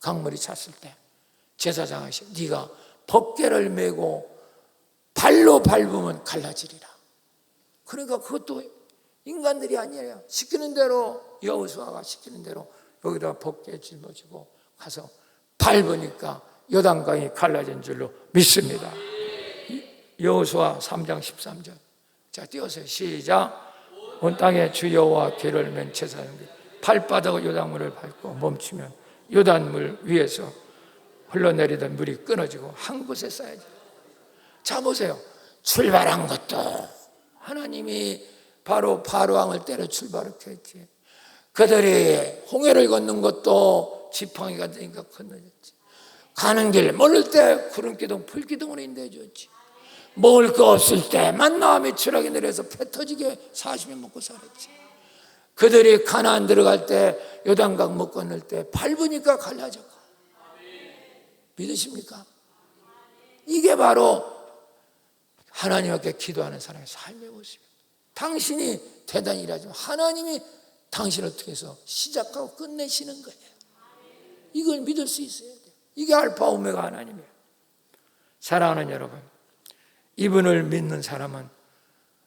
강물이 찼을 때 제사장 하시 네가 법궤를 메고 발로 밟으면 갈라지리라. 그러니까 그것도 인간들이 아니에요. 시키는 대로 여호수아가 시키는 대로 여기다 법궤 짊어지고 가서 밟으니까 요단강이 갈라진 줄로 믿습니다. 여호수아 3장 13절. 자, 띄우세요. 시작. 온 땅에 주 여호와 궤를 맨 제사장들이 발바닥으로 요단물을 밟고 멈추면 요단물 위에서 흘러내리던 물이 끊어지고 한 곳에 쌓여져. 자, 보세요. 출발한 것도 하나님이 바로 바로왕을 때려 출발했지. 그들이 홍해를 걷는 것도 지팡이가 되니까 건너졌지. 가는 길 멀을 때 구름기둥 불기둥으로 인도해 줬지. 먹을 거 없을 때 만나와 미추락이 내려서 배 터지게 40년 먹고 살았지. 그들이 가나안 들어갈 때 요단강 못 건널 때 밟으니까 갈라져가. 믿으십니까? 이게 바로 하나님 앞에 기도하는 사람의 삶의 모습이에요. 당신이 대단히 일하지만 하나님이 당신을 통해서 시작하고 끝내시는 거예요. 이걸 믿을 수 있어야 돼요. 이게 알파 오메가 하나님이에요. 사랑하는 여러분, 이분을 믿는 사람은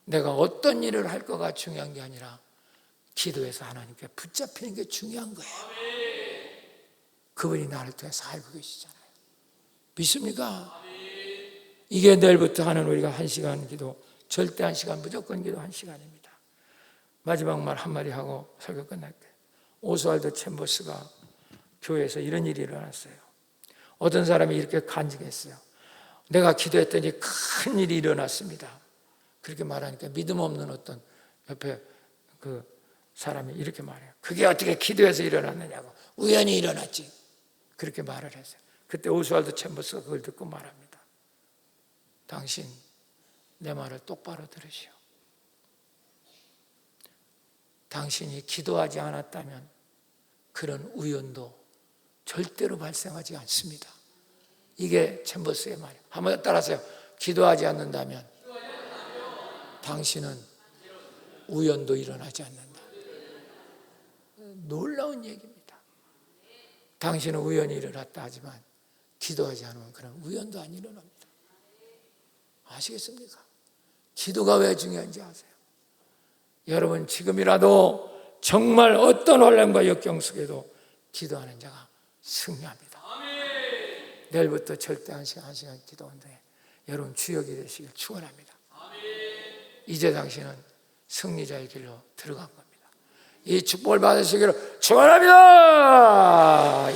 내가 어떤 일을 할 거가 중요한 게 아니라 기도해서 하나님께 붙잡히는 게 중요한 거예요. 그분이 나를 통해서 알고 계시잖아요. 믿습니까? 이게 내일부터 하는 우리가 1시간 기도, 절대 1시간, 무조건 기도 1시간입니다. 마지막 말 한마디 하고 설교 끝날게요. 오스왈드 챔버스가 교회에서 이런 일이 일어났어요. 어떤 사람이 이렇게 간증했어요. 내가 기도했더니 큰 일이 일어났습니다. 그렇게 말하니까 믿음 없는 어떤 옆에 그 사람이 이렇게 말해요. 그게 어떻게 기도해서 일어났느냐고. 우연히 일어났지. 그렇게 말을 했어요. 그때 오스왈드 챔버스가 그걸 듣고 말합니다. 당신 내 말을 똑바로 들으시오. 당신이 기도하지 않았다면 그런 우연도 절대로 발생하지 않습니다. 이게 챔버스의 말이에요. 한번 따라하세요. 기도하지 않는다면 당신은 우연도 일어나지 않는다. 놀라운 얘기입니다. 당신은 우연히 일어났다 하지만 기도하지 않으면 그런 우연도 안 일어납니다. 아시겠습니까? 기도가 왜 중요한지 아세요? 여러분 지금이라도 정말 어떤 혼란과 역경 속에도 기도하는 자가 승리합니다. 내일부터 절대 1시간 기도하는데 여러분 주역이 되시길 축원합니다. 이제 당신은 승리자의 길로 들어간 겁니다. 이 축복을 받으시기를 축원합니다.